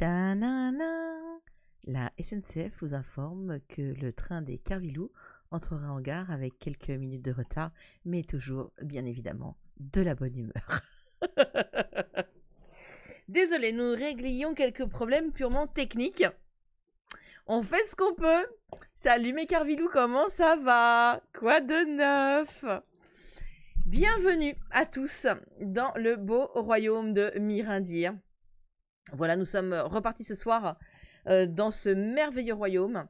Ta-na-na. La SNCF vous informe que le train des Carvilloux entrera en gare avec quelques minutes de retard, mais toujours, bien évidemment, de la bonne humeur. Désolé, nous réglions quelques problèmes purement techniques. On fait ce qu'on peut. Salut mes Carvilloux, comment ça va? Quoi de neuf? Bienvenue à tous dans le beau royaume de Mirindir. Voilà, nous sommes repartis ce soir dans ce merveilleux royaume.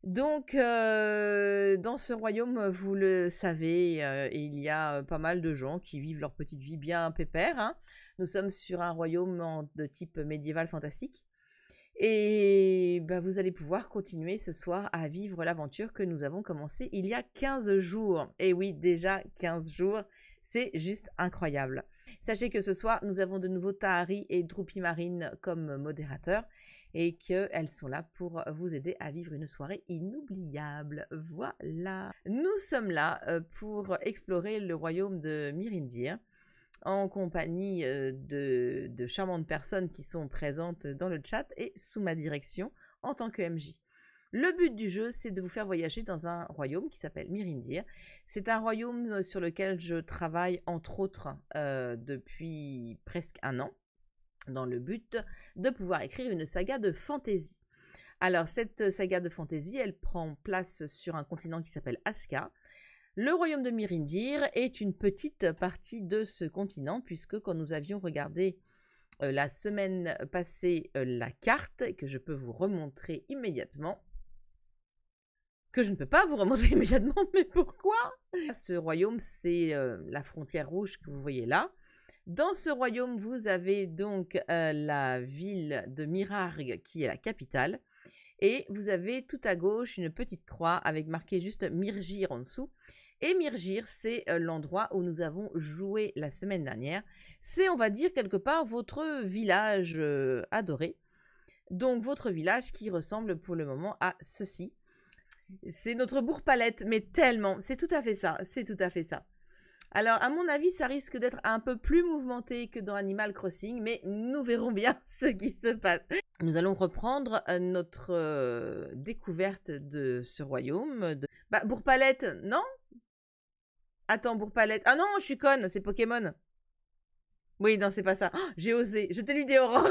Donc, dans ce royaume, vous le savez, il y a pas mal de gens qui vivent leur petite vie bien pépère. Hein. Nous sommes sur un royaume de type médiéval fantastique. Et bah, vous allez pouvoir continuer ce soir à vivre l'aventure que nous avons commencée il y a 15 jours. Et oui, déjà 15 jours, c'est juste incroyable. Sachez que ce soir, nous avons de nouveau Tahari et Drupi Marine comme modérateurs et qu'elles sont là pour vous aider à vivre une soirée inoubliable. Voilà. Nous sommes là pour explorer le royaume de Mirindir en compagnie de charmantes personnes qui sont présentes dans le chat et sous ma direction en tant que MJ. Le but du jeu, c'est de vous faire voyager dans un royaume qui s'appelle Mirindir. C'est un royaume sur lequel je travaille entre autres depuis presque un an, dans le but de pouvoir écrire une saga de fantasy. Alors cette saga de fantasy, elle prend place sur un continent qui s'appelle Aska. Le royaume de Mirindir est une petite partie de ce continent, puisque quand nous avions regardé la semaine passée la carte, que je peux vous remontrer immédiatement, que je ne peux pas vous remontrer immédiatement, mais pourquoi? Ce royaume, c'est la frontière rouge que vous voyez là. Dans ce royaume, vous avez donc la ville de Mirarg, qui est la capitale, et vous avez tout à gauche une petite croix avec marqué juste Mirgir en dessous. Et Mirgir, c'est l'endroit où nous avons joué la semaine dernière. C'est, on va dire, quelque part votre village adoré. Donc, votre village qui ressemble pour le moment à ceci. C'est notre bourg-palette, mais tellement. C'est tout à fait ça. C'est tout à fait ça. Alors, à mon avis, ça risque d'être un peu plus mouvementé que dans Animal Crossing, mais nous verrons bien ce qui se passe. Nous allons reprendre notre découverte de ce royaume. Bah, bourg-palette, non? Attends, bourg-palette. Ah non, je suis conne, c'est Pokémon. Oui, non, c'est pas ça. Oh, j'ai osé. Je t'ai lu des aurores.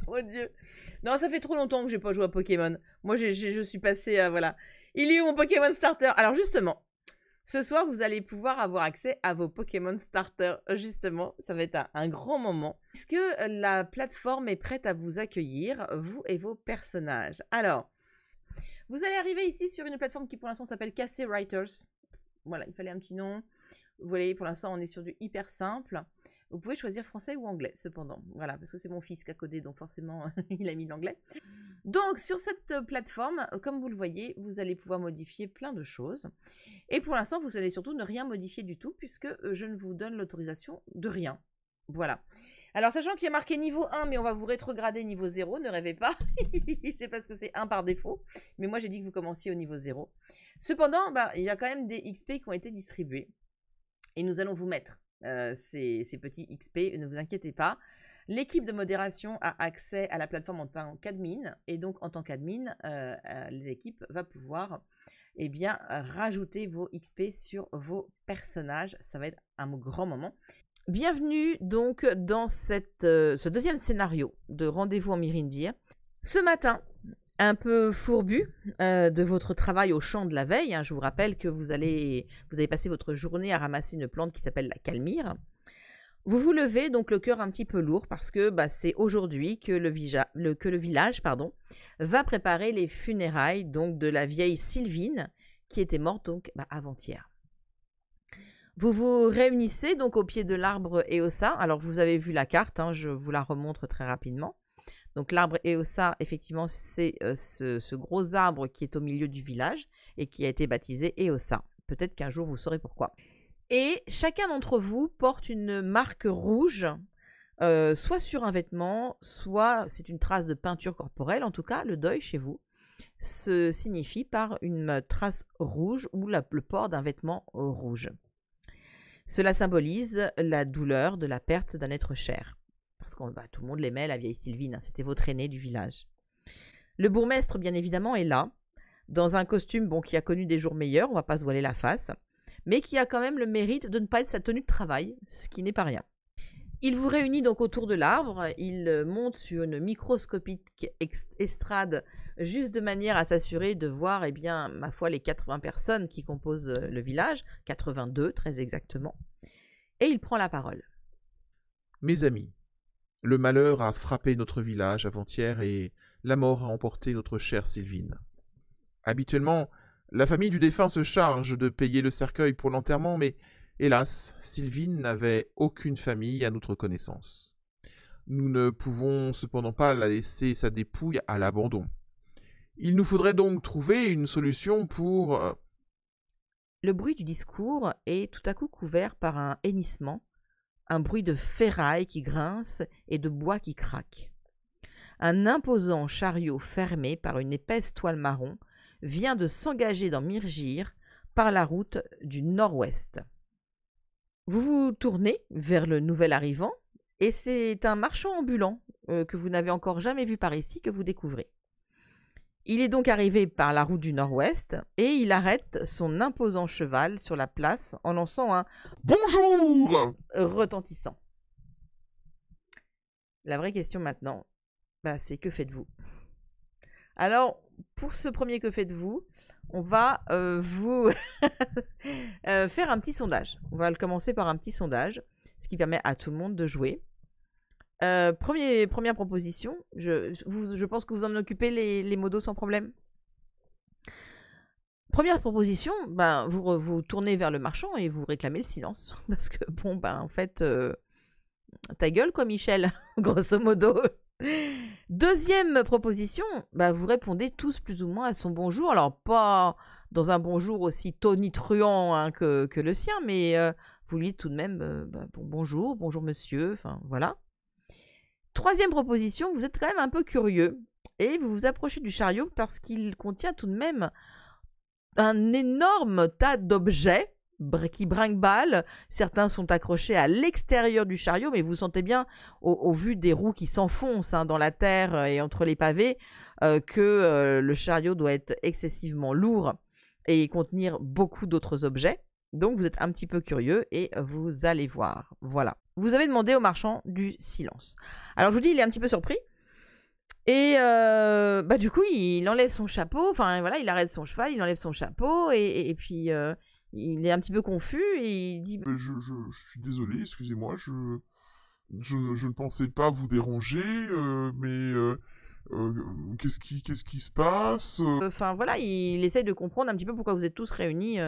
Oh Dieu. Non, ça fait trop longtemps que j'ai pas joué à Pokémon. Moi, je suis passée à... Voilà. Il est où mon Pokémon Starter? Alors justement, ce soir, vous allez pouvoir avoir accès à vos Pokémon Starter. Justement, ça va être un grand moment. Puisque la plateforme est prête à vous accueillir, vous et vos personnages. Alors... Vous allez arriver ici sur une plateforme qui pour l'instant s'appelle KC Writers. Voilà, il fallait un petit nom. Vous voyez, pour l'instant, on est sur du hyper simple. Vous pouvez choisir français ou anglais, cependant. Voilà, parce que c'est mon fils qui a codé, donc forcément, il a mis l'anglais. Donc, sur cette plateforme, comme vous le voyez, vous allez pouvoir modifier plein de choses. Et pour l'instant, vous allez surtout ne rien modifier du tout, puisque je ne vous donne l'autorisation de rien. Voilà. Alors, sachant qu'il y a marqué niveau 1, mais on va vous rétrograder niveau 0, ne rêvez pas. C'est parce que c'est 1 par défaut. Mais moi, j'ai dit que vous commenciez au niveau 0. Cependant, bah, il y a quand même des XP qui ont été distribués. Et nous allons vous mettre ces petits XP, ne vous inquiétez pas. L'équipe de modération a accès à la plateforme en tant qu'admin. Et donc, en tant qu'admin, l'équipe va pouvoir eh bien, rajouter vos XP sur vos personnages. Ça va être un grand moment. Bienvenue donc dans ce deuxième scénario de Rendez-vous en Mirindir. Ce matin, un peu fourbu de votre travail au champ de la veille, hein, je vous rappelle que vous avez passé votre journée à ramasser une plante qui s'appelle la calmire. Vous vous levez donc le cœur un petit peu lourd parce que bah, c'est aujourd'hui que le village va préparer les funérailles donc, de la vieille Sylvine qui était morte donc avant-hier. Vous vous réunissez donc au pied de l'arbre Eosa. Alors, vous avez vu la carte, hein, je vous la remontre très rapidement. Donc, l'arbre Eosa, effectivement, c'est ce gros arbre qui est au milieu du village et qui a été baptisé Eosa. Peut-être qu'un jour, vous saurez pourquoi. Et chacun d'entre vous porte une marque rouge, soit sur un vêtement, soit c'est une trace de peinture corporelle. En tout cas, le deuil chez vous se signifie par une trace rouge ou le port d'un vêtement rouge. Cela symbolise la douleur de la perte d'un être cher. parce que tout le monde l'aimait, la vieille Sylvine, hein, c'était votre aînée du village. Le bourgmestre, bien évidemment, est là, dans un costume qui a connu des jours meilleurs, on va pas se voiler la face, mais qui a quand même le mérite de ne pas être sa tenue de travail, ce qui n'est pas rien. Il vous réunit donc autour de l'arbre, il monte sur une microscopique estrade juste de manière à s'assurer de voir, eh bien, ma foi, les 80 personnes qui composent le village, 82 très exactement, et il prend la parole. Mes amis, le malheur a frappé notre village avant-hier et la mort a emporté notre chère Sylvine. Habituellement, la famille du défunt se charge de payer le cercueil pour l'enterrement, mais hélas, Sylvine n'avait aucune famille à notre connaissance. Nous ne pouvons cependant pas la laisser sa dépouille à l'abandon. Il nous faudrait donc trouver une solution pour... Le bruit du discours est tout à coup couvert par un hennissement, un bruit de ferraille qui grince et de bois qui craque. Un imposant chariot fermé par une épaisse toile marron vient de s'engager dans Myrgir par la route du nord-ouest. Vous vous tournez vers le nouvel arrivant et c'est un marchand ambulant que vous n'avez encore jamais vu par ici que vous découvrez. Il est donc arrivé par la route du nord-ouest et il arrête son imposant cheval sur la place en lançant un « Bonjour !» retentissant. La vraie question maintenant, c'est que faites-vous? Alors, pour ce premier que faites-vous, on va vous faire un petit sondage. On va commencer par un petit sondage, ce qui permet à tout le monde de jouer. Première proposition, je pense que vous en occupez les modos sans problème. Première proposition, vous tournez vers le marchand et vous réclamez le silence. Parce que en fait, ta gueule quoi Michel, grosso modo. Deuxième proposition, vous répondez tous plus ou moins à son bonjour. Alors pas dans un bonjour aussi tonitruant hein, que le sien, mais vous lui dites tout de même bonjour monsieur, enfin voilà. Troisième proposition, vous êtes quand même un peu curieux et vous vous approchez du chariot parce qu'il contient tout de même un énorme tas d'objets qui brinque-balle. Certains sont accrochés à l'extérieur du chariot, mais vous sentez bien, au vu des roues qui s'enfoncent dans la terre et entre les pavés, que le chariot doit être excessivement lourd et contenir beaucoup d'autres objets. Donc vous êtes un petit peu curieux et vous allez voir. Voilà. Vous avez demandé au marchand du silence. Alors je vous dis, il est un petit peu surpris. Et du coup, il enlève son chapeau. Enfin voilà, il arrête son cheval, il enlève son chapeau et puis il est un petit peu confus et il dit... Je suis désolé, excusez-moi, je ne pensais pas vous déranger, mais qu'est-ce qui se passe? Enfin voilà, il essaye de comprendre un petit peu pourquoi vous êtes tous réunis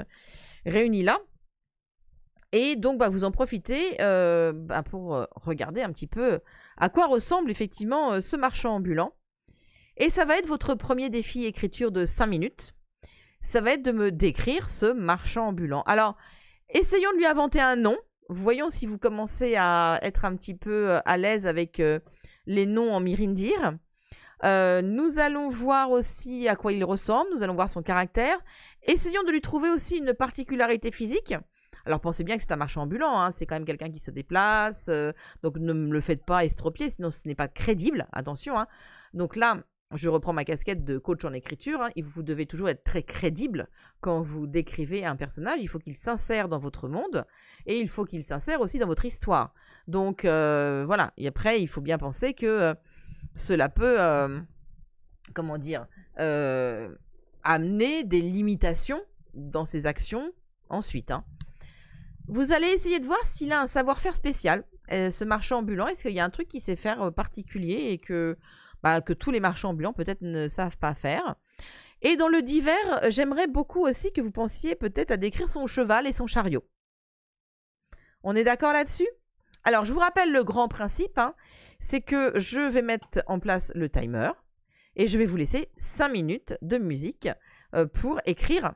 là. Et donc, vous en profitez pour regarder un petit peu à quoi ressemble effectivement ce marchand ambulant. Et ça va être votre premier défi écriture de 5 minutes. Ça va être de me décrire ce marchand ambulant. Alors, essayons de lui inventer un nom. Voyons si vous commencez à être un petit peu à l'aise avec les noms en Mirindir. Nous allons voir aussi à quoi il ressemble. Nous allons voir son caractère. Essayons de lui trouver aussi une particularité physique. Alors pensez bien que c'est un marchand ambulant, hein, c'est quand même quelqu'un qui se déplace, donc ne me le faites pas estropier, sinon ce n'est pas crédible, attention. Hein. Donc là, je reprends ma casquette de coach en écriture, hein, et vous devez toujours être très crédible quand vous décrivez un personnage, il faut qu'il s'insère dans votre monde, et il faut qu'il s'insère aussi dans votre histoire. Donc voilà, et après il faut bien penser que cela peut, amener des limitations dans ses actions ensuite, hein. Vous allez essayer de voir s'il a un savoir-faire spécial, ce marchand ambulant. Est-ce qu'il y a un truc qui sait faire particulier et que tous les marchands ambulants peut-être ne savent pas faire. Et dans le divers, j'aimerais beaucoup aussi que vous pensiez peut-être à décrire son cheval et son chariot. On est d'accord là-dessus? Alors, je vous rappelle le grand principe, hein, c'est que je vais mettre en place le timer et je vais vous laisser 5 minutes de musique pour écrire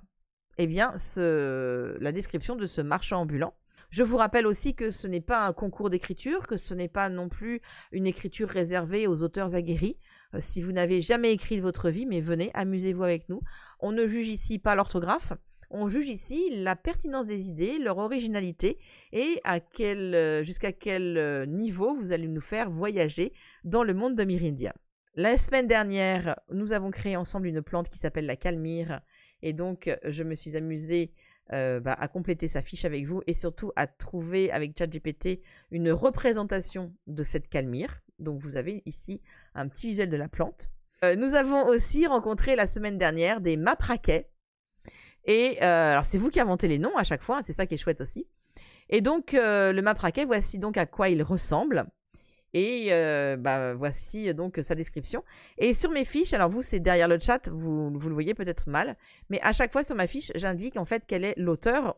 la description de ce marchand ambulant. Je vous rappelle aussi que ce n'est pas un concours d'écriture, que ce n'est pas non plus une écriture réservée aux auteurs aguerris. Si vous n'avez jamais écrit de votre vie, mais venez, amusez-vous avec nous. On ne juge ici pas l'orthographe, On juge ici la pertinence des idées, leur originalité et jusqu'à quel niveau vous allez nous faire voyager dans le monde de Myrindia. La semaine dernière, nous avons créé ensemble une plante qui s'appelle la calmire et donc je me suis amusée à compléter sa fiche avec vous et surtout à trouver avec ChatGPT une représentation de cette calmire. Donc vous avez ici un petit visuel de la plante. Nous avons aussi rencontré la semaine dernière des mapraquets. Et alors c'est vous qui inventez les noms à chaque fois, hein, c'est ça qui est chouette aussi. Et donc le mapraquet, voici donc à quoi il ressemble. Et voici donc sa description. Et sur mes fiches, alors vous c'est derrière le chat, vous le voyez peut-être mal, mais à chaque fois sur ma fiche, j'indique en fait quel est l'auteur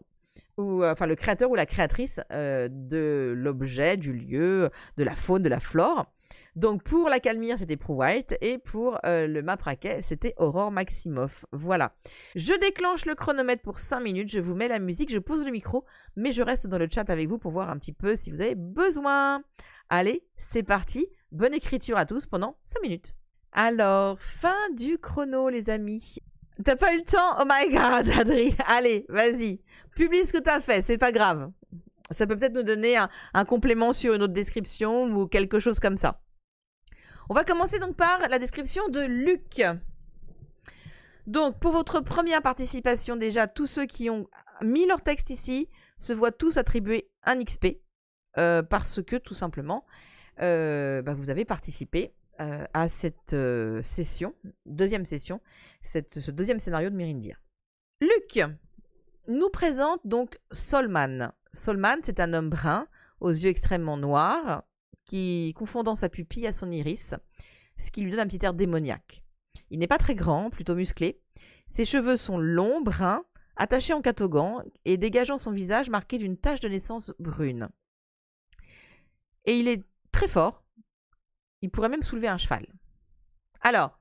ou enfin le créateur ou la créatrice de l'objet, du lieu, de la faune, de la flore. Donc pour la calmire, c'était Prue White et pour le mapraquet, c'était Aurore Maximoff. Voilà. Je déclenche le chronomètre pour 5 minutes, je vous mets la musique, je pose le micro, mais je reste dans le chat avec vous pour voir un petit peu si vous avez besoin. Allez, c'est parti. Bonne écriture à tous pendant 5 minutes. Alors, fin du chrono, les amis. T'as pas eu le temps? Oh my god, Adri. Allez, vas-y. Publie ce que t'as fait, c'est pas grave. Ça peut peut-être nous donner un complément sur une autre description ou quelque chose comme ça. On va commencer donc par la description de Luc. Donc, pour votre première participation, déjà, tous ceux qui ont mis leur texte ici se voient tous attribuer un XP parce que, tout simplement, vous avez participé à cette session, deuxième session, ce deuxième scénario de Myrindia. Luc nous présente donc Solman. Solman, c'est un homme brun, aux yeux extrêmement noirs, qui confondant sa pupille à son iris, ce qui lui donne un petit air démoniaque. Il n'est pas très grand, plutôt musclé. Ses cheveux sont longs, bruns, attachés en catogan et dégageant son visage marqué d'une tache de naissance brune. Et il est très fort. Il pourrait même soulever un cheval. Alors,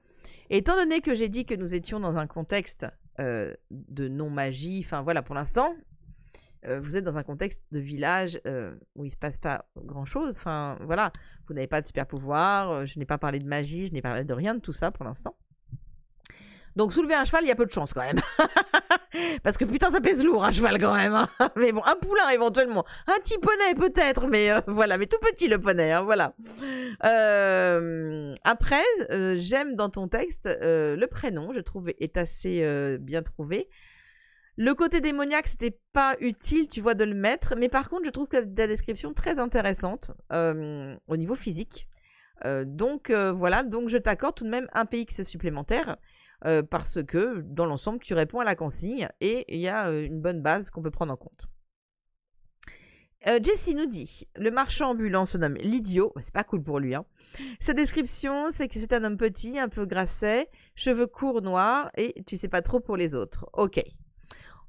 étant donné que j'ai dit que nous étions dans un contexte de non-magie, enfin voilà, pour l'instant, vous êtes dans un contexte de village où il ne se passe pas grand-chose. Enfin, voilà, vous n'avez pas de super pouvoir, je n'ai pas parlé de magie, je n'ai parlé de rien de tout ça pour l'instant. Donc, soulever un cheval, il y a peu de chance quand même. Parce que putain, ça pèse lourd un cheval quand même. Hein. Mais bon, un poulain éventuellement. Un petit poney peut-être, mais voilà. Mais tout petit le poney, hein, voilà. Après, j'aime dans ton texte le prénom, je trouve est assez bien trouvé. Le côté démoniaque, c'était pas utile, tu vois, de le mettre. Mais par contre, je trouve que la description très intéressante au niveau physique. Donc voilà, donc je t'accorde tout de même un PX supplémentaire. Parce que dans l'ensemble tu réponds à la consigne et il y a une bonne base qu'on peut prendre en compte. Jessie nous dit, le marchand ambulant se nomme l'idiot, c'est pas cool pour lui, hein. Sa description c'est que c'est un homme petit, un peu grasset, cheveux courts noirs et tu sais pas trop pour les autres. Ok.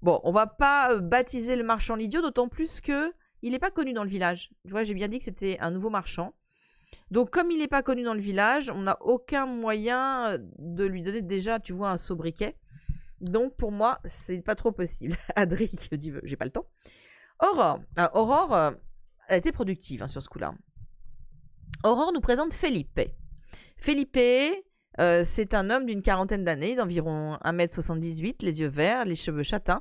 Bon, on va pas baptiser le marchand l'idiot, d'autant plus que il n'est pas connu dans le village. Tu vois, j'ai bien dit que c'était un nouveau marchand. Donc, comme il n'est pas connu dans le village, on n'a aucun moyen de lui donner déjà, tu vois, un sobriquet. Donc, pour moi, c'est pas trop possible. Adri qui dit, j'ai pas le temps. Aurore. Aurore, elle a été productive hein, sur ce coup-là. Aurore nous présente Felipe. Felipe, c'est un homme d'une quarantaine d'années, d'environ 1m78, les yeux verts, les cheveux châtains,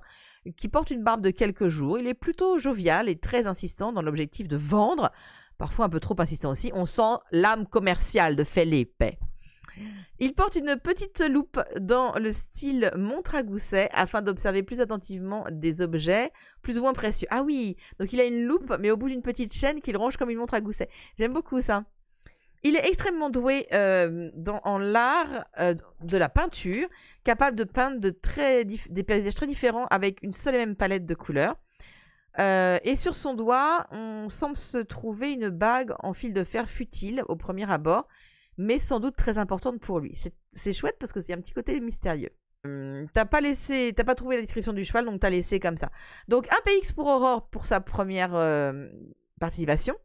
qui porte une barbe de quelques jours. Il est plutôt jovial et très insistant dans l'objectif de vendre. Parfois un peu trop insistant aussi, on sent l'âme commerciale de Felipe. Il porte une petite loupe dans le style montre à gousset afin d'observer plus attentivement des objets plus ou moins précieux. Ah oui, donc il a une loupe mais au bout d'une petite chaîne qu'il range comme une montre à gousset. J'aime beaucoup ça. Il est extrêmement doué en l'art de la peinture, capable de peindre des paysages très différents avec une seule et même palette de couleurs. Et sur son doigt, on semble se trouver une bague en fil de fer futile au premier abord, mais sans doute très importante pour lui. C'est chouette parce que c'est un petit côté mystérieux. T'as pas trouvé la description du cheval, donc t'as laissé comme ça. Donc un PX pour Aurore pour sa première participation.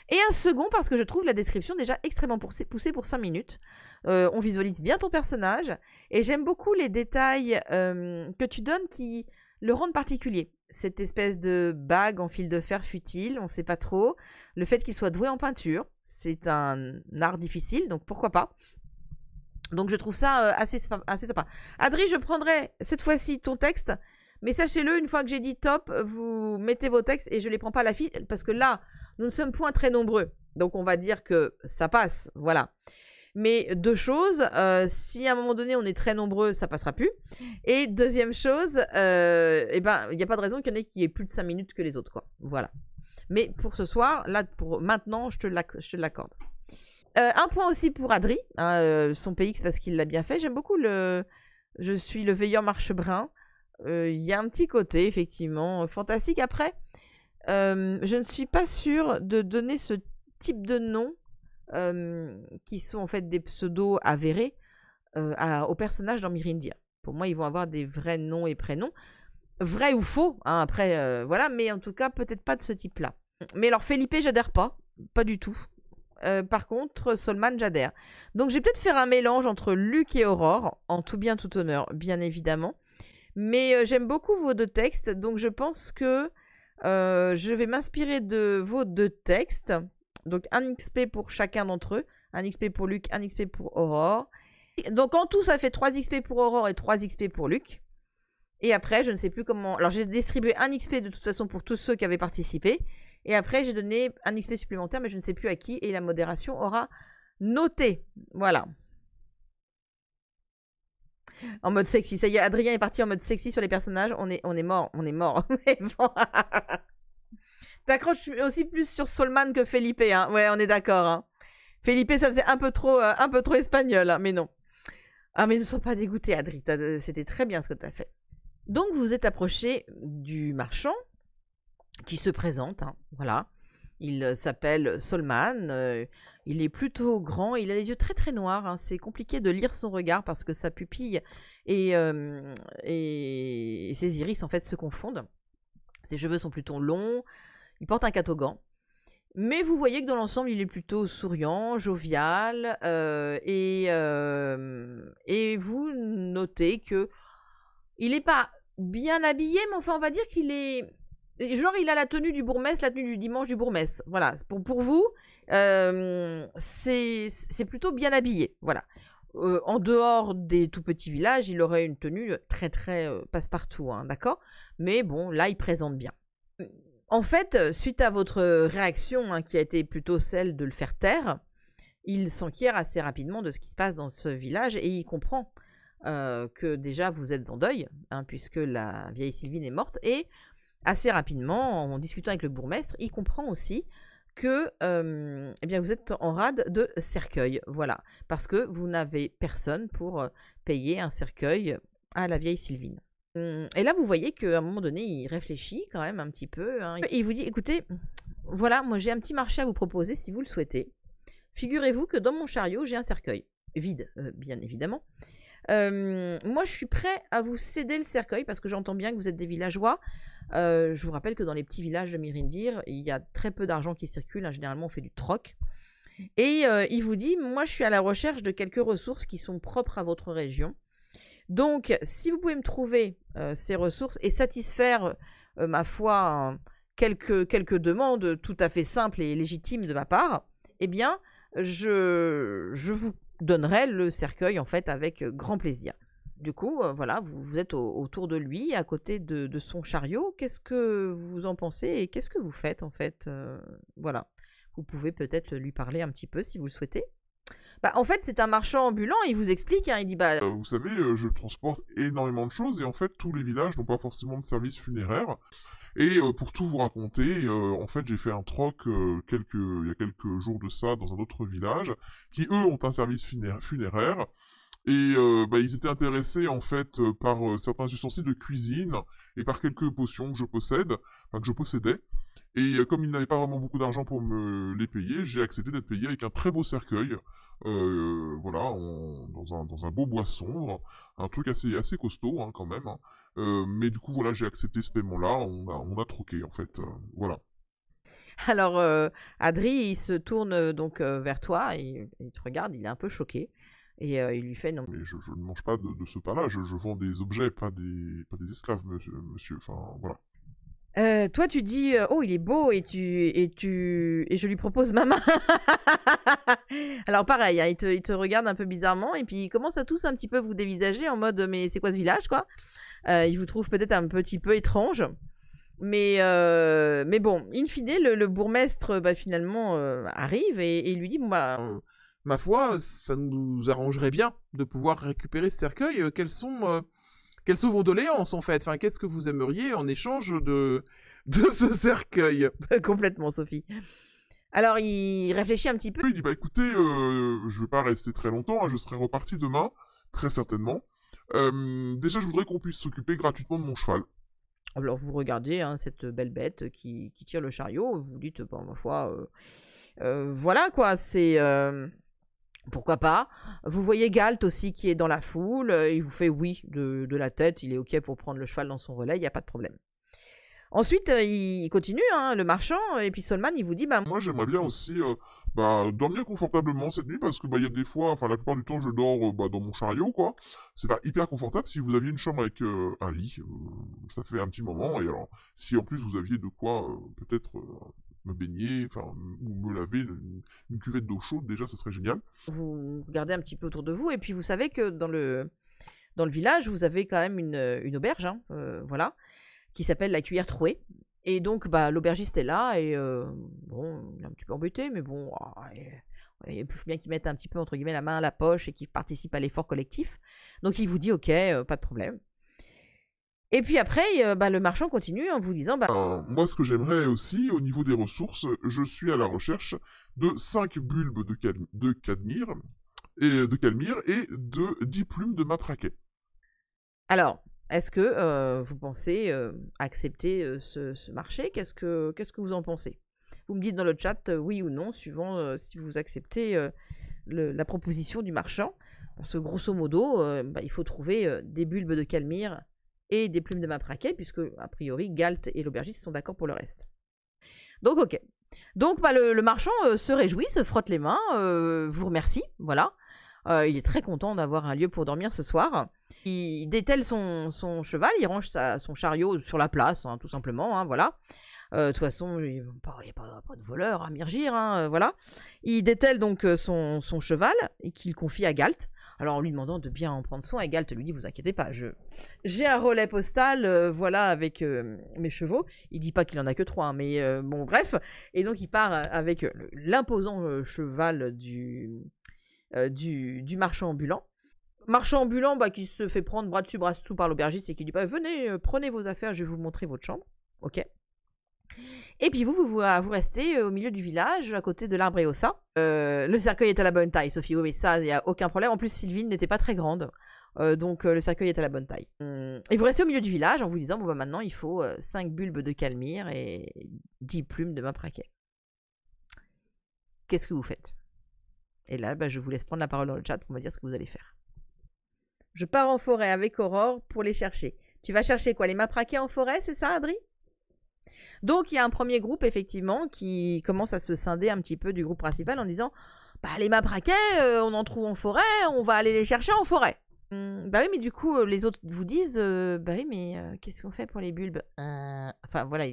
Et un second parce que je trouve la description déjà extrêmement poussée pour 5 minutes. On visualise bien ton personnage. Et j'aime beaucoup les détails que tu donnes qui le rendent particulier. Cette espèce de bague en fil de fer futile, on ne sait pas trop. Le fait qu'il soit doué en peinture, c'est un art difficile, donc pourquoi pas. Donc je trouve ça assez sympa. Adri, je prendrai cette fois-ci ton texte, Mais sachez-le, une fois que j'ai dit top, vous mettez vos textes et je les prends pas à la file parce que là, nous ne sommes point très nombreux. Donc on va dire que ça passe, voilà. Mais deux choses, si à un moment donné on est très nombreux, ça passera plus. Et deuxième chose, eh ben, il n'y a pas de raison qu'il y en ait qui aient plus de 5 minutes que les autres, quoi. Voilà. Mais pour ce soir, là, pour maintenant, je te l'accorde. Un point aussi pour Adri, hein, son PX parce qu'il l'a bien fait. J'aime beaucoup je suis le veilleur marchebrun. Il y a un petit côté, effectivement, fantastique. Après, je ne suis pas sûre de donner ce type de nom qui sont en fait des pseudos avérés aux personnages dans Mirindir. Pour moi, ils vont avoir des vrais noms et prénoms. Vrai ou faux, hein, après, voilà. Mais en tout cas, peut-être pas de ce type-là. Mais alors, Felipe, j'adhère pas. Pas du tout. Par contre, Solman, j'adhère. Donc, je vais peut-être faire un mélange entre Luc et Aurore, en tout bien, tout honneur, bien évidemment. Mais j'aime beaucoup vos deux textes, donc je pense que je vais m'inspirer de vos deux textes. Donc, un XP pour chacun d'entre eux. Un XP pour Luc, un XP pour Aurore. Donc, en tout, ça fait 3 XP pour Aurore et 3 XP pour Luc. Et après, je ne sais plus comment... Alors, j'ai distribué un XP de toute façon pour tous ceux qui avaient participé. Et après, j'ai donné un XP supplémentaire, mais je ne sais plus à qui. Et la modération aura noté. Voilà. En mode sexy. Ça y est, Adrien est parti en mode sexy sur les personnages. On est mort. On est mort. Mais bon. T'accroches aussi plus sur Solman que Felipe, hein. Ouais, on est d'accord, hein. Felipe, ça faisait un peu trop espagnol, hein. Mais non. Ah, mais ne sois pas dégoûté, Adri. C'était très bien ce que t'as fait. Donc, vous vous êtes approché du marchand qui se présente, hein. Voilà. Il s'appelle Solman. Il est plutôt grand. Il a les yeux très très noirs, hein. C'est compliqué de lire son regard parce que sa pupille et ses iris en fait se confondent. Ses cheveux sont plutôt longs. Il porte un catogan. Mais vous voyez que dans l'ensemble, il est plutôt souriant, jovial. Et vous notez que il n'est pas bien habillé, mais enfin, on va dire qu'il est... Genre, il a la tenue du bourgmestre, la tenue du dimanche du bourgmestre. Voilà, pour vous, c'est plutôt bien habillé. Voilà. En dehors des tout petits villages, il aurait une tenue très, très passe-partout, hein, d'accord? Mais bon, là, il présente bien. En fait, suite à votre réaction, hein, qui a été plutôt celle de le faire taire, il s'enquiert assez rapidement de ce qui se passe dans ce village et il comprend que déjà vous êtes en deuil, hein, puisque la vieille Sylvine est morte, et assez rapidement, en discutant avec le bourgmestre, il comprend aussi que eh bien, vous êtes en rade de cercueil, voilà, parce que vous n'avez personne pour payer un cercueil à la vieille Sylvine. Et là, vous voyez qu'à un moment donné, il réfléchit quand même un petit peu, hein. Et il vous dit, écoutez, voilà, moi j'ai un petit marché à vous proposer si vous le souhaitez. Figurez-vous que dans mon chariot, j'ai un cercueil. Vide, bien évidemment. Moi, je suis prêt à vous céder le cercueil parce que j'entends bien que vous êtes des villageois. Je vous rappelle que dans les petits villages de Mirindir, il y a très peu d'argent qui circule, hein. Généralement, on fait du troc. Et il vous dit, moi, je suis à la recherche de quelques ressources qui sont propres à votre région. Donc, si vous pouvez me trouver ces ressources et satisfaire, ma foi, quelques demandes tout à fait simples et légitimes de ma part, eh bien, je vous donnerai le cercueil, en fait, avec grand plaisir. Du coup, voilà, vous êtes autour de lui, à côté de son chariot. Qu'est-ce que vous en pensez et qu'est-ce que vous faites, en fait? Voilà. Vous pouvez peut-être lui parler un petit peu si vous le souhaitez. Bah, en fait, c'est un marchand ambulant, il vous explique, hein, il dit bah... Vous savez, je transporte énormément de choses et en fait, tous les villages n'ont pas forcément de service funéraire. Et pour tout vous raconter, en fait, j'ai fait un troc il y a quelques jours de ça dans un autre village, qui eux ont un service funéraire. Et ils étaient intéressés en fait par certains ustensiles de cuisine et par quelques potions que je possédais. Et comme ils n'avaient pas vraiment beaucoup d'argent pour me les payer, j'ai accepté d'être payé avec un très beau cercueil, voilà, dans un beau bois sombre, un truc assez costaud, hein, quand même. Hein. Mais du coup, voilà, j'ai accepté ce paiement-là, on a troqué en fait, voilà. Alors, Adri, il se tourne donc vers toi, et il te regarde, il est un peu choqué. Et il lui fait non. Mais je ne mange pas de ce pain-là, je vends des objets, pas des esclaves, monsieur, enfin, voilà. Toi, tu dis oh, il est beau, et je lui propose ma main. Alors, pareil, hein, il te regarde un peu bizarrement, et puis il commence à tous un petit peu vous dévisager en mode mais c'est quoi ce village, quoi? Il vous trouve peut-être un petit peu étrange. Mais bon, in fine, le bourgmestre, finalement, arrive et lui dit, bon, ma foi, ça nous arrangerait bien de pouvoir récupérer ce cercueil. Quelles sont vos doléances, en fait? Enfin, qu'est-ce que vous aimeriez en échange de ce cercueil? Complètement, Sophie. Alors, il réfléchit un petit peu. Il dit, écoutez, je vais pas rester très longtemps, hein, je serai reparti demain, très certainement. Déjà, je voudrais qu'on puisse s'occuper gratuitement de mon cheval. Alors, vous regardez hein, cette belle bête qui tire le chariot, vous dites, ma foi, voilà quoi, c'est... pourquoi pas. Vous voyez Galt aussi qui est dans la foule, il vous fait oui de la tête, il est ok pour prendre le cheval dans son relais, il n'y a pas de problème. Ensuite, il continue, hein, le marchand, et puis Solman, il vous dit... Moi, j'aimerais bien aussi dormir confortablement cette nuit, parce que y a des fois, enfin la plupart du temps, je dors dans mon chariot, quoi. C'est pas hyper confortable. Si vous aviez une chambre avec un lit, ça fait un petit moment, et alors, si en plus vous aviez de quoi, peut-être... me baigner, ou me laver, une cuvette d'eau chaude, déjà, ça serait génial. Vous regardez un petit peu autour de vous, et puis vous savez que dans le village, vous avez quand même une auberge, hein, voilà, qui s'appelle la Cuillère Trouée. Et donc, l'aubergiste est là, et bon, il est un petit peu embêté, mais bon, il faut bien qu'il mette un petit peu, entre guillemets, la main à la poche, et qu'il participe à l'effort collectif. Donc, il vous dit, ok, pas de problème. Et puis après, le marchand continue en vous disant... moi, ce que j'aimerais aussi, au niveau des ressources, je suis à la recherche de 5 bulbes de cadmire et de 10 plumes de matraquet. Alors, est-ce que vous pensez accepter ce marché? Qu'est-ce que vous en pensez? Vous me dites dans le chat oui ou non, suivant si vous acceptez la proposition du marchand. Parce que grosso modo, il faut trouver des bulbes de calmire et des plumes de matraquet, puisque, a priori, Galt et l'aubergiste sont d'accord pour le reste. Donc, ok. Donc, le marchand se réjouit, se frotte les mains, vous remercie, voilà. Il est très content d'avoir un lieu pour dormir ce soir. Il dételle son cheval, il range son chariot sur la place, hein, tout simplement, hein, voilà. De toute façon, il n'y a pas de voleur à Myrgir, hein, voilà. Il dételle donc son cheval et qu'il confie à Galt. Alors en lui demandant de bien en prendre soin, et Galt lui dit, vous inquiétez pas, j'ai un relais postal, voilà, avec mes chevaux. Il dit pas qu'il en a que 3, hein, mais bon, bref. Et donc il part avec l'imposant cheval du marchand ambulant. Marchand ambulant qui se fait prendre bras dessus, bras dessous par l'aubergiste et qui dit, venez, prenez vos affaires, je vais vous montrer votre chambre. Ok. Et puis vous restez au milieu du village, à côté de l'arbre et au ça. Le cercueil est à la bonne taille, Sophie. Oui, ça, il n'y a aucun problème. En plus, Sylvine n'était pas très grande. Donc, le cercueil est à la bonne taille. Et vous restez au milieu du village en vous disant, maintenant, il faut 5 bulbes de calmire et 10 plumes de matraquet. Qu'est-ce que vous faites? Et là, je vous laisse prendre la parole dans le chat pour me dire ce que vous allez faire. Je pars en forêt avec Aurore pour les chercher. Tu vas chercher quoi? Les matraquets en forêt, c'est ça, Adri? Donc, il y a un premier groupe, effectivement, qui commence à se scinder un petit peu du groupe principal en disant les matraquets, on en trouve en forêt, on va aller les chercher en forêt. Oui, mais du coup, les autres vous disent oui, mais qu'est-ce qu'on fait pour les bulbes? Enfin, voilà,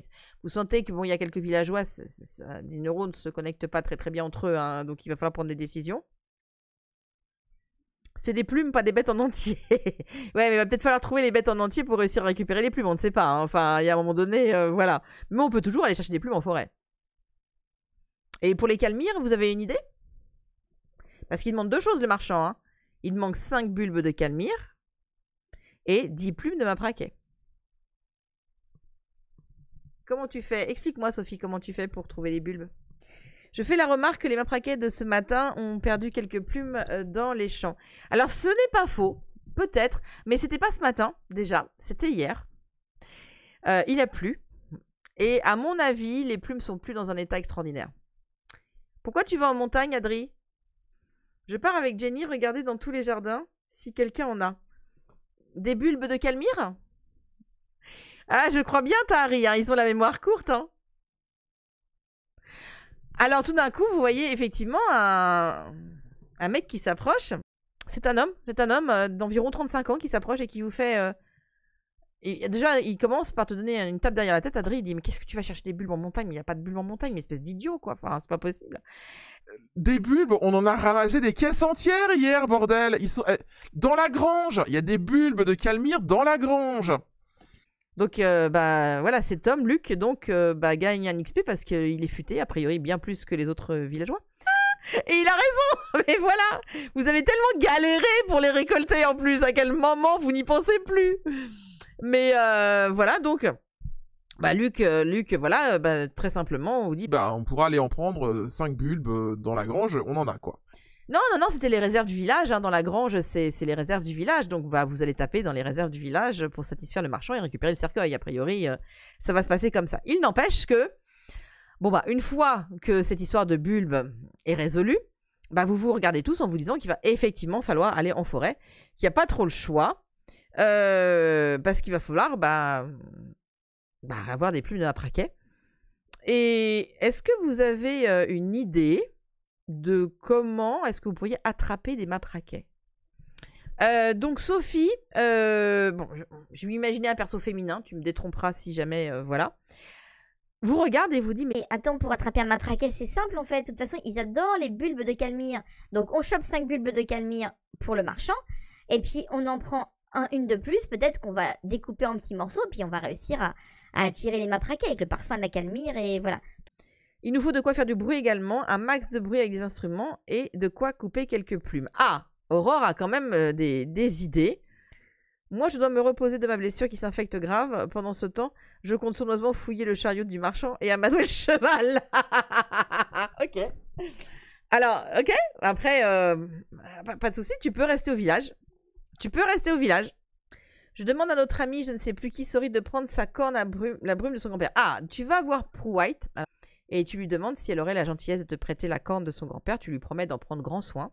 vous sentez que, il y a quelques villageois, les neurones ne se connectent pas très très bien entre eux, hein, donc il va falloir prendre des décisions. C'est des plumes, pas des bêtes en entier. Ouais, mais il va peut-être falloir trouver les bêtes en entier pour réussir à récupérer les plumes, on ne sait pas. Hein. Enfin, il y a un moment donné, voilà. Mais on peut toujours aller chercher des plumes en forêt. Et pour les calmires, vous avez une idée? Parce qu'il demande 2 choses, le marchand. Hein. Il demande 5 bulbes de calmire et 10 plumes de matraquet. Comment tu fais? Explique-moi, Sophie, comment tu fais pour trouver les bulbes? Je fais la remarque que les matraquets de ce matin ont perdu quelques plumes dans les champs. Alors, ce n'est pas faux, peut-être, mais c'était pas ce matin, déjà. C'était hier. Il a plu. Et à mon avis, les plumes sont plus dans un état extraordinaire. Pourquoi tu vas en montagne, Adri? Je pars avec Jenny regarder dans tous les jardins si quelqu'un en a. Des bulbes de calmire? Ah, je crois bien, Tahari, hein, ils ont la mémoire courte, hein. Alors, tout d'un coup, vous voyez effectivement un mec qui s'approche. C'est un homme d'environ 35 ans qui s'approche et qui vous fait Et déjà, il commence par te donner une tape derrière la tête. Adri, il dit, mais qu'est-ce que tu vas chercher des bulbes en montagne? Mais il n'y a pas de bulbes en montagne, mais espèce d'idiot, quoi. Enfin, c'est pas possible. Des bulbes, on en a ramassé des caisses entières hier, bordel. Ils sont dans la grange. Il y a des bulbes de Calmire dans la grange. Donc, voilà, cet homme, Luc, donc, gagne un XP parce qu'il est futé, a priori, bien plus que les autres villageois. Et il a raison. Mais voilà, vous avez tellement galéré pour les récolter en plus. À quel moment vous n'y pensez plus? Mais voilà, donc, Luc, voilà, très simplement, on vous dit... on pourra aller en prendre 5 bulbes dans la grange, on en a, quoi. Non, c'était les réserves du village, hein. Dans la grange, c'est les réserves du village, donc vous allez taper dans les réserves du village pour satisfaire le marchand et récupérer le cercueil. A priori, ça va se passer comme ça. Il n'empêche que, une fois que cette histoire de bulbe est résolue, vous regardez tous en vous disant qu'il va effectivement falloir aller en forêt, qu'il n'y a pas trop le choix, parce qu'il va falloir avoir des plumes de mapraquet. Et est-ce que vous avez une idée de comment est-ce que vous pourriez attraper des mapraquets? Donc Sophie, je vais imaginer un perso féminin, tu me détromperas si jamais, voilà. Vous regarde et vous dit, mais attends, pour attraper un mapraquet, c'est simple en fait. De toute façon, ils adorent les bulbes de Calmire. Donc on chope 5 bulbes de Calmire pour le marchand, et puis on en prend une de plus, peut-être qu'on va découper en petits morceaux, puis on va réussir à attirer les mapraquets avec le parfum de la Calmire, et voilà. Il nous faut de quoi faire du bruit également, un max de bruit avec des instruments, et de quoi couper quelques plumes. Ah, Aurore a quand même des idées. Moi, je dois me reposer de ma blessure qui s'infecte grave. Pendant ce temps, je compte sournoisement fouiller le chariot du marchand et amadouer le cheval. Ok. Alors, ok. Après, pas de souci, tu peux rester au village. Je demande à notre ami, je ne sais plus qui, Sori, de prendre sa corne à la brume de son grand-père. Ah, tu vas voir Prue White et tu lui demandes si elle aurait la gentillesse de te prêter la corne de son grand-père. Tu lui promets d'en prendre grand soin.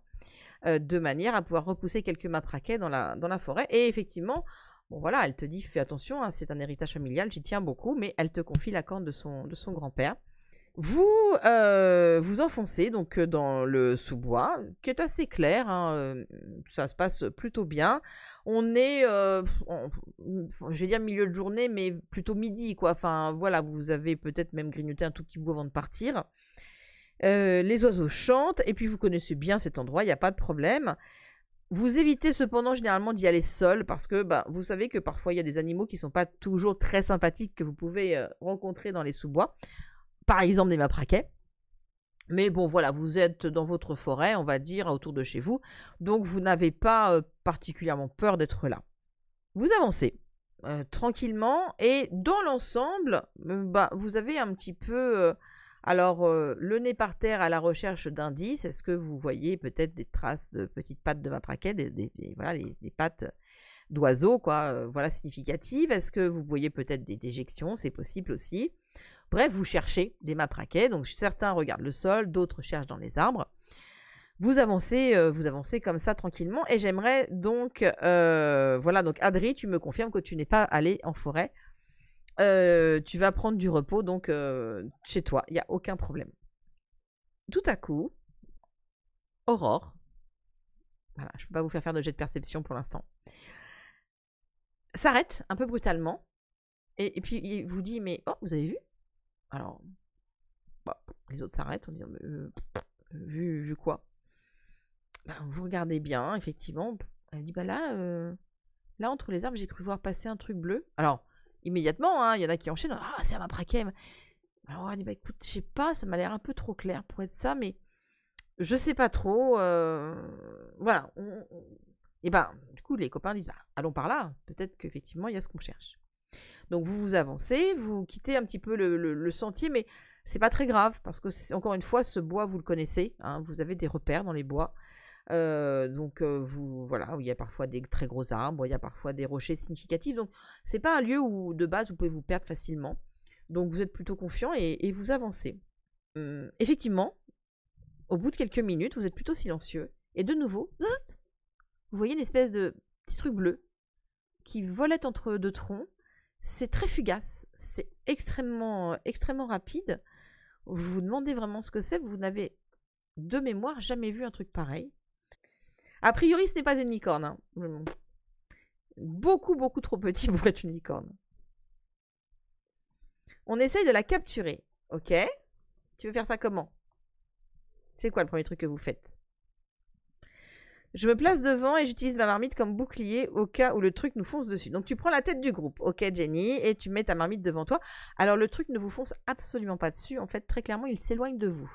De manière à pouvoir repousser quelques mapraquets dans la forêt. Et effectivement, elle te dit, fais attention, hein, c'est un héritage familial, j'y tiens beaucoup, mais elle te confie la corne de son grand-père. Vous enfoncez donc dans le sous-bois, qui est assez clair, hein, ça se passe plutôt bien. On est, je vais dire milieu de journée, mais plutôt midi, quoi. Enfin, voilà, vous avez peut-être même grignoté un tout petit bout avant de partir. Les oiseaux chantent, et puis vous connaissez bien cet endroit, il n'y a pas de problème. Vous évitez cependant généralement d'y aller seul, parce que vous savez que parfois il y a des animaux qui ne sont pas toujours très sympathiques que vous pouvez rencontrer dans les sous-bois. Par exemple des mapraquets. Mais bon, voilà, vous êtes dans votre forêt, on va dire, autour de chez vous, donc vous n'avez pas particulièrement peur d'être là. Vous avancez tranquillement, et dans l'ensemble, vous avez un petit peu... le nez par terre à la recherche d'indices. Est-ce que vous voyez peut-être des traces de petites pattes de mapraquet, des pattes d'oiseaux, quoi, significatives? Est-ce que vous voyez peut-être des déjections? C'est possible aussi. Bref, vous cherchez des mapraquets. Donc certains regardent le sol, d'autres cherchent dans les arbres. Vous avancez comme ça tranquillement. Et j'aimerais donc, donc Adri, tu me confirmes que tu n'es pas allé en forêt. Tu vas prendre du repos donc chez toi, il n'y a aucun problème. Tout à coup, Aurore, voilà, je ne peux pas vous faire de jet de perception pour l'instant, s'arrête un peu brutalement et puis il vous dit, mais vous avez vu? Alors, les autres s'arrêtent en disant, vu quoi? Vous regardez bien, effectivement. Elle dit, là entre les arbres, j'ai cru voir passer un truc bleu. Alors, immédiatement, hein, il y en a qui enchaînent. Ah, c'est un mapraquet. Alors, elle dit, écoute, je sais pas, ça m'a l'air un peu trop clair pour être ça, mais je sais pas trop. Voilà. Et du coup, les copains disent, allons par là. Peut-être qu'effectivement, il y a ce qu'on cherche. Donc, vous avancez, vous quittez un petit peu le sentier, mais c'est pas très grave, parce que, encore une fois, ce bois, vous le connaissez. Hein, vous avez des repères dans les bois. Voilà, où il y a parfois des très gros arbres, il y a parfois des rochers significatifs, donc c'est pas un lieu où de base vous pouvez vous perdre facilement, donc vous êtes plutôt confiant et vous avancez. Effectivement, au bout de quelques minutes, vous êtes plutôt silencieux, et de nouveau, zzt, vous voyez une espèce de petit truc bleu qui volette entre deux troncs. C'est très fugace, c'est extrêmement rapide. Vous vous demandez vraiment ce que c'est, vous n'avez de mémoire jamais vu un truc pareil. A priori, ce n'est pas une licorne. Hein. Beaucoup, beaucoup trop petit pour être une licorne. On essaye de la capturer. Ok. Tu veux faire ça comment? C'est quoi le premier truc que vous faites? Je me place devant et j'utilise ma marmite comme bouclier au cas où le truc nous fonce dessus. Donc tu prends la tête du groupe, ok Jenny, et tu mets ta marmite devant toi. Alors le truc ne vous fonce absolument pas dessus. En fait, très clairement, il s'éloigne de vous.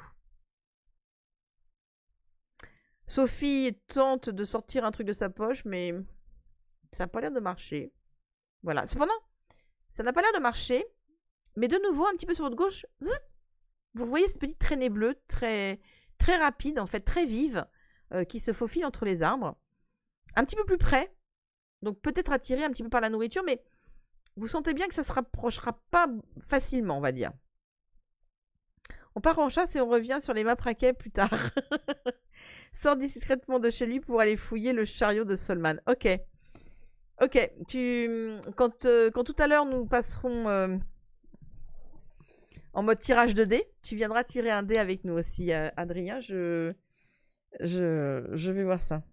Sophie tente de sortir un truc de sa poche, mais ça n'a pas l'air de marcher. Voilà. Cependant, ça n'a pas l'air de marcher. Mais de nouveau, un petit peu sur votre gauche, zut, vous voyez cette petite traînée bleue très, très rapide, en fait, très vive, qui se faufile entre les arbres. Un petit peu plus près. Donc peut-être attiré un petit peu par la nourriture, mais vous sentez bien que ça ne se rapprochera pas facilement, on va dire. On part en chasse et on revient sur les mapraquets plus tard. Sort discrètement de chez lui pour aller fouiller le chariot de Solman. Ok. Ok. Quand tout à l'heure nous passerons en mode tirage de dés, tu viendras tirer un dé avec nous aussi, Adrien. Je vais voir ça.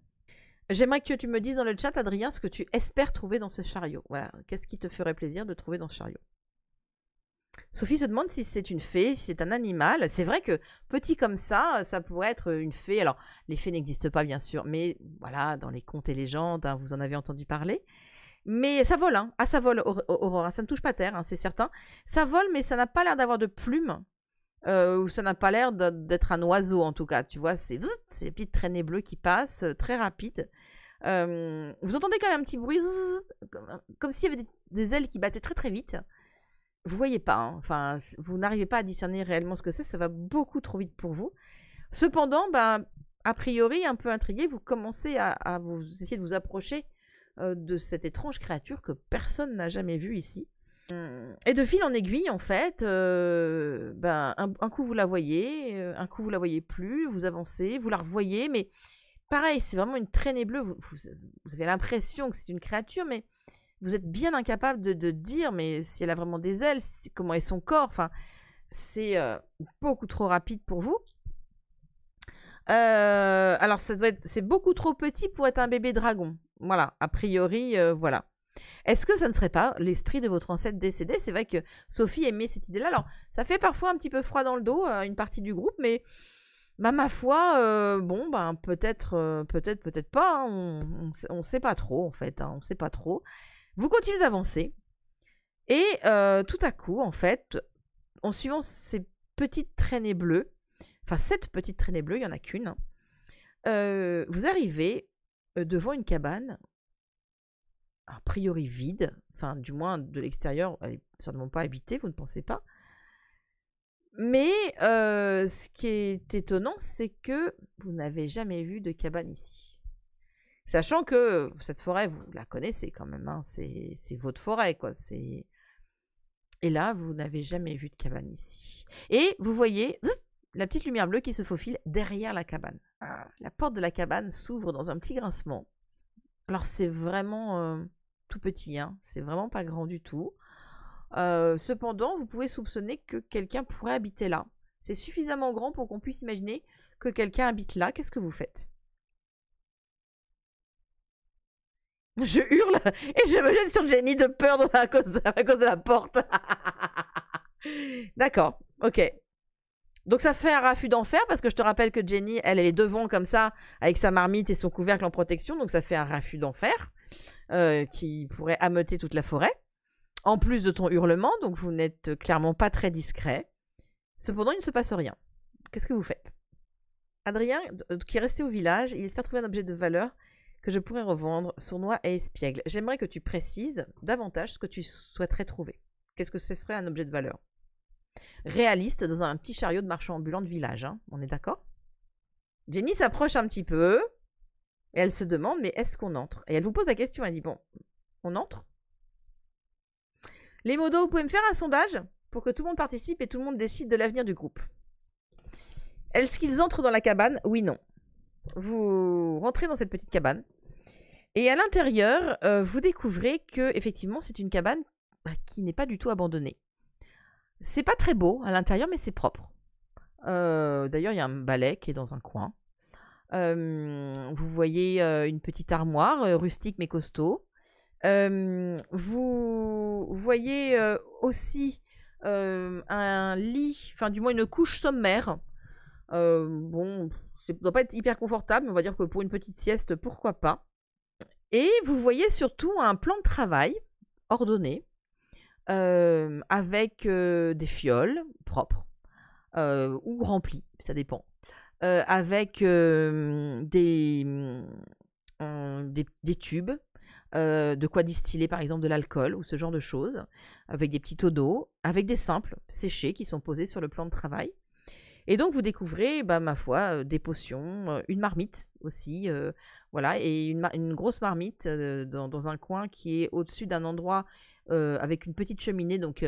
J'aimerais que tu me dises dans le chat, Adrien, ce que tu espères trouver dans ce chariot. Voilà. Qu'est-ce qui te ferait plaisir de trouver dans ce chariot? Sophie se demande si c'est une fée, si c'est un animal. C'est vrai que petit comme ça pourrait être une fée. Alors, les fées n'existent pas, bien sûr, mais voilà, dans les contes et légendes, hein, vous en avez entendu parler. Mais ça vole, hein. Ah, ça vole, Aurora. Ça ne touche pas terre, hein, c'est certain. Ça vole, mais ça n'a pas l'air d'avoir de plumes. Ou ça n'a pas l'air d'être un oiseau, en tout cas. Tu vois, c'est des petites traînées bleues qui passent, très rapides. Vous entendez quand même un petit bruit, comme s'il y avait des ailes qui battaient très très vite. Vous voyez pas, hein. Enfin, vous n'arrivez pas à discerner réellement ce que c'est, ça va beaucoup trop vite pour vous. Cependant, a priori, un peu intrigué, vous commencez à vous essayer de vous approcher de cette étrange créature que personne n'a jamais vue ici. Et de fil en aiguille, en fait, un coup vous la voyez, un coup vous la voyez plus, vous avancez, vous la revoyez, mais pareil, c'est vraiment une traînée bleue, vous avez l'impression que c'est une créature, mais vous êtes bien incapable de dire, mais si elle a vraiment des ailes, comment est son corps, enfin, c'est beaucoup trop rapide pour vous. Alors, c'est beaucoup trop petit pour être un bébé dragon. Voilà, a priori, voilà. Est-ce que ça ne serait pas l'esprit de votre ancêtre décédé? C'est vrai que Sophie aimait cette idée-là. Alors, ça fait parfois un petit peu froid dans le dos à une partie du groupe, mais ma foi, peut-être pas. Hein. On ne sait pas trop, en fait. Hein, on ne sait pas trop. Vous continuez d'avancer. Et tout à coup, en fait, en suivant ces petites traînées bleues, enfin, cette petite traînée bleue, il n'y en a qu'une, vous arrivez devant une cabane, a priori vide, enfin, du moins de l'extérieur, elle n'est certainement pas habitée, vous ne pensez pas. Mais ce qui est étonnant, c'est que vous n'avez jamais vu de cabane ici. Sachant que cette forêt, vous la connaissez quand même, hein, c'est votre forêt, quoi. Et là, vous n'avez jamais vu de cabane ici. Et vous voyez la petite lumière bleue qui se faufile derrière la cabane. La porte de la cabane s'ouvre dans un petit grincement. Alors c'est vraiment tout petit, hein, c'est vraiment pas grand du tout. Cependant, vous pouvez soupçonner que quelqu'un pourrait habiter là. C'est suffisamment grand pour qu'on puisse imaginer que quelqu'un habite là. Qu'est-ce que vous faites? Je hurle et je me jette sur Jenny de peur à cause de la porte. D'accord, ok. Donc ça fait un raffut d'enfer parce que je te rappelle que Jenny, elle est devant comme ça avec sa marmite et son couvercle en protection. Donc ça fait un raffut d'enfer qui pourrait ameuter toute la forêt. En plus de ton hurlement, donc vous n'êtes clairement pas très discret. Cependant, il ne se passe rien. Qu'est-ce que vous faites? Adrien, qui est resté au village, il espère trouver un objet de valeur que je pourrais revendre, sournois et espiègle. J'aimerais que tu précises davantage ce que tu souhaiterais trouver. Qu'est-ce que ce serait un objet de valeur? Réaliste dans un petit chariot de marchand ambulant de village, hein. On est d'accord? Jenny s'approche un petit peu et elle se demande, mais est-ce qu'on entre? Et elle vous pose la question, elle dit, bon, on entre? Les modos, vous pouvez me faire un sondage pour que tout le monde participe et tout le monde décide de l'avenir du groupe. Est-ce qu'ils entrent dans la cabane? Oui, non. Vous rentrez dans cette petite cabane et à l'intérieur, vous découvrez que effectivement, c'est une cabane qui n'est pas du tout abandonnée. C'est pas très beau à l'intérieur, mais c'est propre. D'ailleurs, il y a un balai qui est dans un coin. Vous voyez une petite armoire rustique mais costaud. Vous voyez aussi un lit, enfin du moins une couche sommaire. Bon, ça doit pas être hyper confortable, mais on va dire que pour une petite sieste, pourquoi pas. Et vous voyez surtout un plan de travail ordonné, avec des fioles propres ou remplies, ça dépend, avec des tubes, de quoi distiller par exemple de l'alcool ou ce genre de choses, avec des petits taux d'eau, avec des simples séchés qui sont posés sur le plan de travail. Et donc vous découvrez, ma foi, des potions, une marmite aussi, voilà, et une grosse marmite dans un coin qui est au-dessus d'un endroit avec une petite cheminée, donc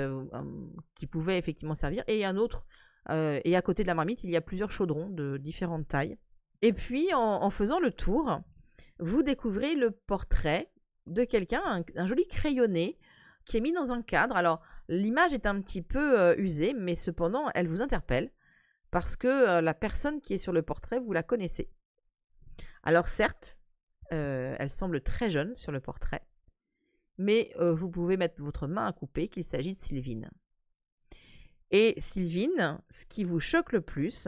qui pouvait effectivement servir, et un autre, et à côté de la marmite, il y a plusieurs chaudrons de différentes tailles. Et puis en faisant le tour, vous découvrez le portrait de quelqu'un, un joli crayonné, qui est mis dans un cadre. Alors l'image est un petit peu usée, mais cependant elle vous interpelle, parce que la personne qui est sur le portrait, vous la connaissez. Alors certes, elle semble très jeune sur le portrait, mais vous pouvez mettre votre main à couper qu'il s'agit de Sylvine. Et Sylvine, ce qui vous choque le plus,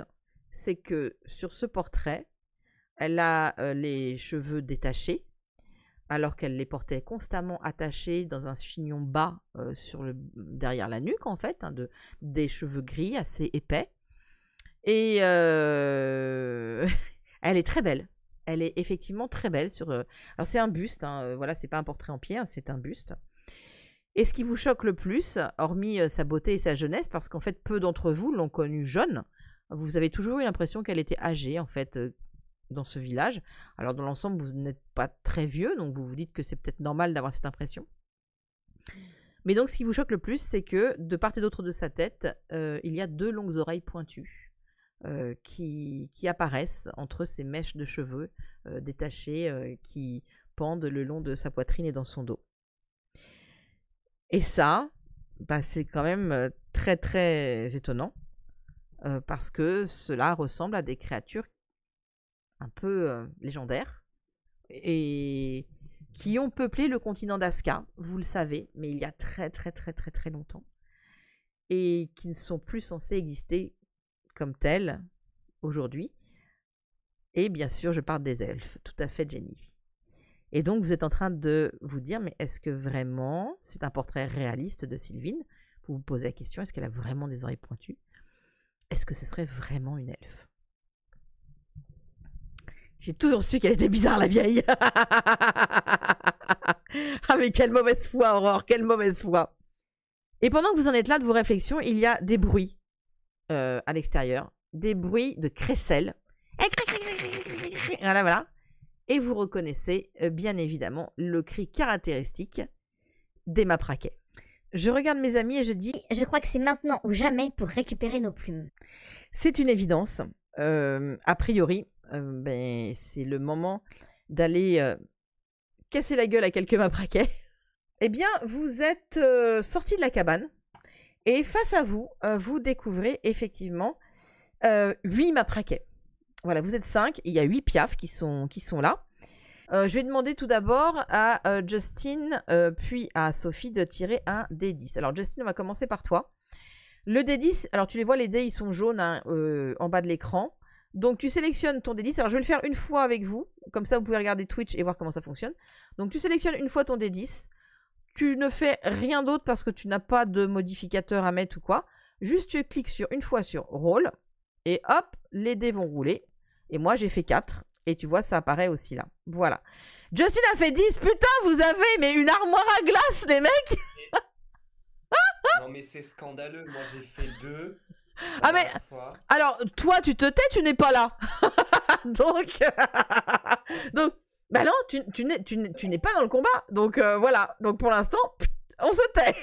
c'est que sur ce portrait, elle a les cheveux détachés, alors qu'elle les portait constamment attachés dans un chignon bas derrière la nuque, en fait, des cheveux gris assez épais. Et elle est très belle. Elle est effectivement très belle. Alors c'est un buste, voilà, c'est pas un portrait en pierre, c'est un buste. Et ce qui vous choque le plus, hormis sa beauté et sa jeunesse, parce qu'en fait peu d'entre vous l'ont connue jeune, vous avez toujours eu l'impression qu'elle était âgée en fait dans ce village. Alors dans l'ensemble vous n'êtes pas très vieux, donc vous vous dites que c'est peut-être normal d'avoir cette impression. Mais donc ce qui vous choque le plus, c'est que de part et d'autre de sa tête, il y a 2 longues oreilles pointues. Qui apparaissent entre ces mèches de cheveux détachées qui pendent le long de sa poitrine et dans son dos. Et ça, c'est quand même très très étonnant, parce que cela ressemble à des créatures un peu légendaires et qui ont peuplé le continent d'Aska, vous le savez, mais il y a très très très très très longtemps, et qui ne sont plus censés exister comme tel aujourd'hui. Et bien sûr, je parle des elfes, tout à fait, Jenny. Et donc, vous êtes en train de vous dire, mais est-ce que vraiment c'est un portrait réaliste de Sylvine? Vous vous posez la question, est-ce qu'elle a vraiment des oreilles pointues? Est-ce que ce serait vraiment une elfe? J'ai toujours su qu'elle était bizarre, la vieille. Ah, mais quelle mauvaise foi, Aurore, quelle mauvaise foi. Et pendant que vous en êtes là de vos réflexions, il y a des bruits à l'extérieur, des bruits de crécelles. Voilà. Et vous reconnaissez bien évidemment le cri caractéristique d'Emma Praquet. Je regarde mes amis et je dis... Je crois que c'est maintenant ou jamais pour récupérer nos plumes. C'est une évidence. A priori, c'est le moment d'aller casser la gueule à quelques Emma Praquet. Eh bien, vous êtes sortis de la cabane. Et face à vous, vous découvrez effectivement 8 mapraquets. Voilà, vous êtes 5, il y a 8 piafs qui sont là. Je vais demander tout d'abord à Justine, puis à Sophie de tirer un D10. Alors Justine, on va commencer par toi. Le D10, alors tu les vois, les dés, ils sont jaunes en bas de l'écran. Donc tu sélectionnes ton D10. Alors je vais le faire une fois avec vous, comme ça vous pouvez regarder Twitch et voir comment ça fonctionne. Donc tu sélectionnes une fois ton D10. Tu ne fais rien d'autre parce que tu n'as pas de modificateur à mettre ou quoi. Juste tu cliques une fois sur Roll et hop, les dés vont rouler. Et moi j'ai fait 4 et tu vois ça apparaît aussi là. Voilà. Justine a fait 10. Putain, vous avez mais une armoire à glace les mecs. Non mais c'est scandaleux. Moi j'ai fait 2. Ah mais alors toi tu te tais, tu n'es pas là. donc bah non, tu n'es pas dans le combat. Donc voilà. Donc pour l'instant, on se tait.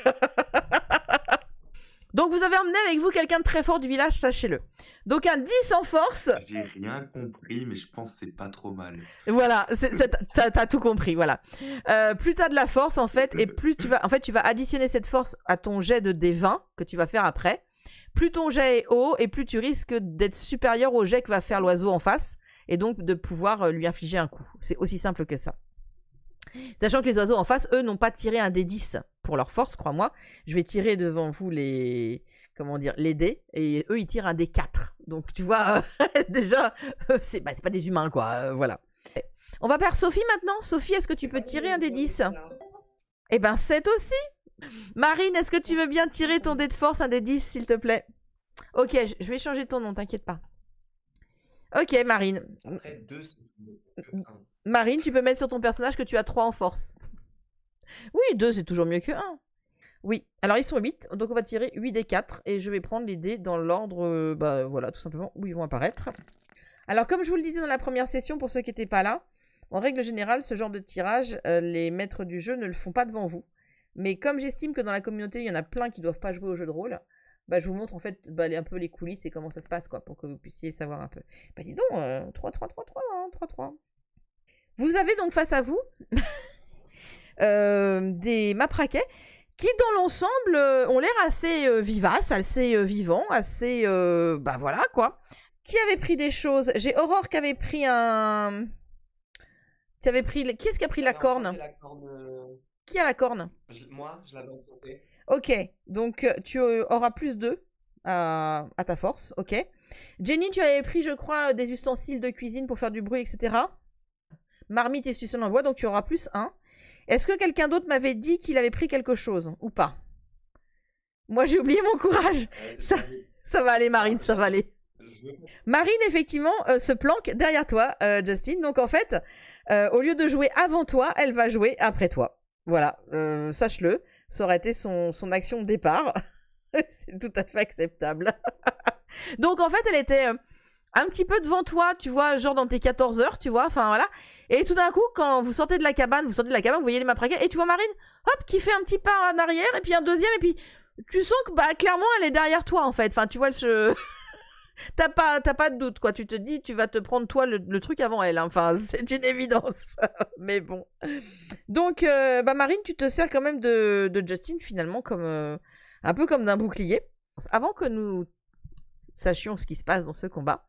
Donc vous avez emmené avec vous quelqu'un de très fort du village, sachez-le. Donc un 10 en force. J'ai rien compris, mais je pense que c'est pas trop mal. Voilà, t'as tout compris, voilà. Plus t'as de la force en fait, et plus tu vas additionner cette force à ton jet de D20 que tu vas faire après. Plus ton jet est haut, et plus tu risques d'être supérieur au jet que va faire l'oiseau en face, et donc de pouvoir lui infliger un coup. C'est aussi simple que ça. Sachant que les oiseaux en face, eux, n'ont pas tiré un D10 pour leur force, crois-moi. Je vais tirer devant vous les... Comment dire, les dés, et eux, ils tirent un D4. Donc, tu vois, déjà, c'est pas des humains, quoi. Voilà. On va vers Sophie maintenant. Sophie, est-ce que tu peux tirer un D10? Eh ben, 7 aussi. Marine, est-ce que tu veux bien tirer ton dé de force, un D10, s'il te plaît? Ok, je vais changer ton nom, t'inquiète pas. Ok, Marine. Après 2, c'est Marine, tu peux mettre sur ton personnage que tu as 3 en force. Oui, 2, c'est toujours mieux que 1. Oui, alors ils sont 8, donc on va tirer 8 des 4, et je vais prendre les dés dans l'ordre, voilà, tout simplement, où ils vont apparaître. Alors, comme je vous le disais dans la première session, pour ceux qui n'étaient pas là, en règle générale, ce genre de tirage, les maîtres du jeu ne le font pas devant vous. Mais comme j'estime que dans la communauté, il y en a plein qui ne doivent pas jouer au jeu de rôle, je vous montre en fait un peu les coulisses et comment ça se passe, quoi, pour que vous puissiez savoir un peu. Dis donc, 3, 3, 3, 3, hein, 3, 3. Vous avez donc face à vous des mapraquets qui, dans l'ensemble, ont l'air assez vivaces, assez vivants, assez... voilà, quoi. Qui avait pris des choses? J'ai Aurore qui avait pris un... Qui est-ce qui a pris la corne? Qui a la corne? Moi, je l'avais emprunté. Ok, donc tu auras plus 2 à ta force, ok. Jenny, tu avais pris, je crois, des ustensiles de cuisine pour faire du bruit, etc. Marmite et ustensiles en bois, donc tu auras plus 1. Est-ce que quelqu'un d'autre m'avait dit qu'il avait pris quelque chose, ou pas? Moi, j'ai oublié mon courage. Ça va aller, Marine, ça va aller. Marine, effectivement, se planque derrière toi, Justine. Donc, en fait, au lieu de jouer avant toi, elle va jouer après toi. Voilà, sache-le. Ça aurait été son action de départ. C'est tout à fait acceptable. Donc, en fait, elle était un petit peu devant toi, tu vois, genre dans tes 14 heures, tu vois, enfin, voilà. Et tout d'un coup, quand vous sortez de la cabane, vous voyez les mapraquets, et tu vois Marine, hop, qui fait un petit pas en arrière, et puis un deuxième, et puis tu sens que, clairement, elle est derrière toi, en fait. Enfin, tu vois, t'as pas de doute, quoi. Tu te dis, tu vas te prendre, toi, le truc avant elle. Hein. Enfin, c'est une évidence. Mais bon. Donc, Marine, tu te sers quand même de Justine, finalement, comme un peu comme d'un bouclier. Avant que nous sachions ce qui se passe dans ce combat,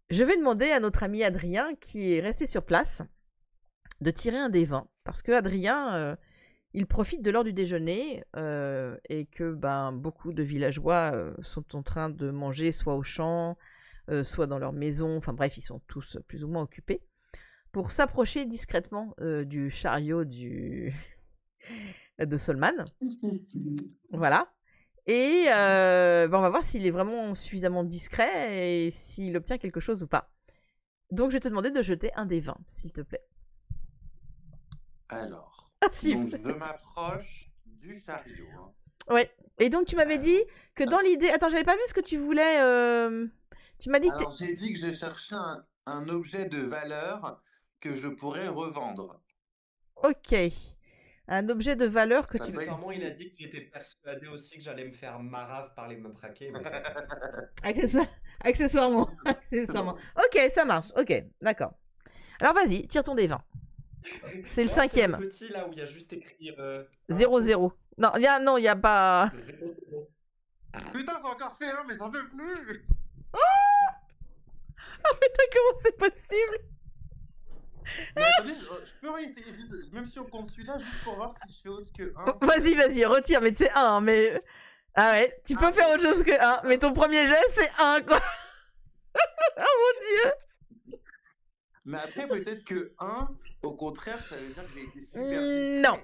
je vais demander à notre ami Adrien, qui est resté sur place, de tirer un des 20. Parce que Adrien... il profite de l'heure du déjeuner et que beaucoup de villageois sont en train de manger soit au champ, soit dans leur maison, enfin bref, ils sont tous plus ou moins occupés, pour s'approcher discrètement du chariot de Solman. Voilà. Et on va voir s'il est vraiment suffisamment discret et s'il obtient quelque chose ou pas. Donc je vais te demander de jeter un des 20, s'il te plaît. Alors... Donc, je m'approche du chariot. Hein. Ouais. Et donc, tu m'avais dit que dans l'idée... Attends, j'avais pas vu ce que tu voulais... Tu m'as dit que... Alors, j'ai dit que je cherchais un objet de valeur que je pourrais revendre. Ok. Un objet de valeur que tu... Accessoirement, il a dit qu'il était persuadé aussi que j'allais me faire marave par les mapraquets. Accessoirement. Ok, ça marche. Ok, d'accord. Alors, vas-y, tire ton dé 20. C'est le 5e. C'est le petit là où il y a juste écrit 0-0. Non, il y a pas... 0. Putain, j'ai encore fait un, mais j'en veux plus. Oh putain, comment c'est possible? Mais attendez, je peux réessayer, même si on compte celui-là, juste pour voir si je fais autre que 1. Vas-y, retire, mais c'est 1, mais... Ah ouais, tu peux faire autre chose que 1, mais ton premier jet, c'est 1, quoi. Oh mon Dieu. Mais après, peut-être que 1, au contraire, ça veut dire que j'ai été super... Non.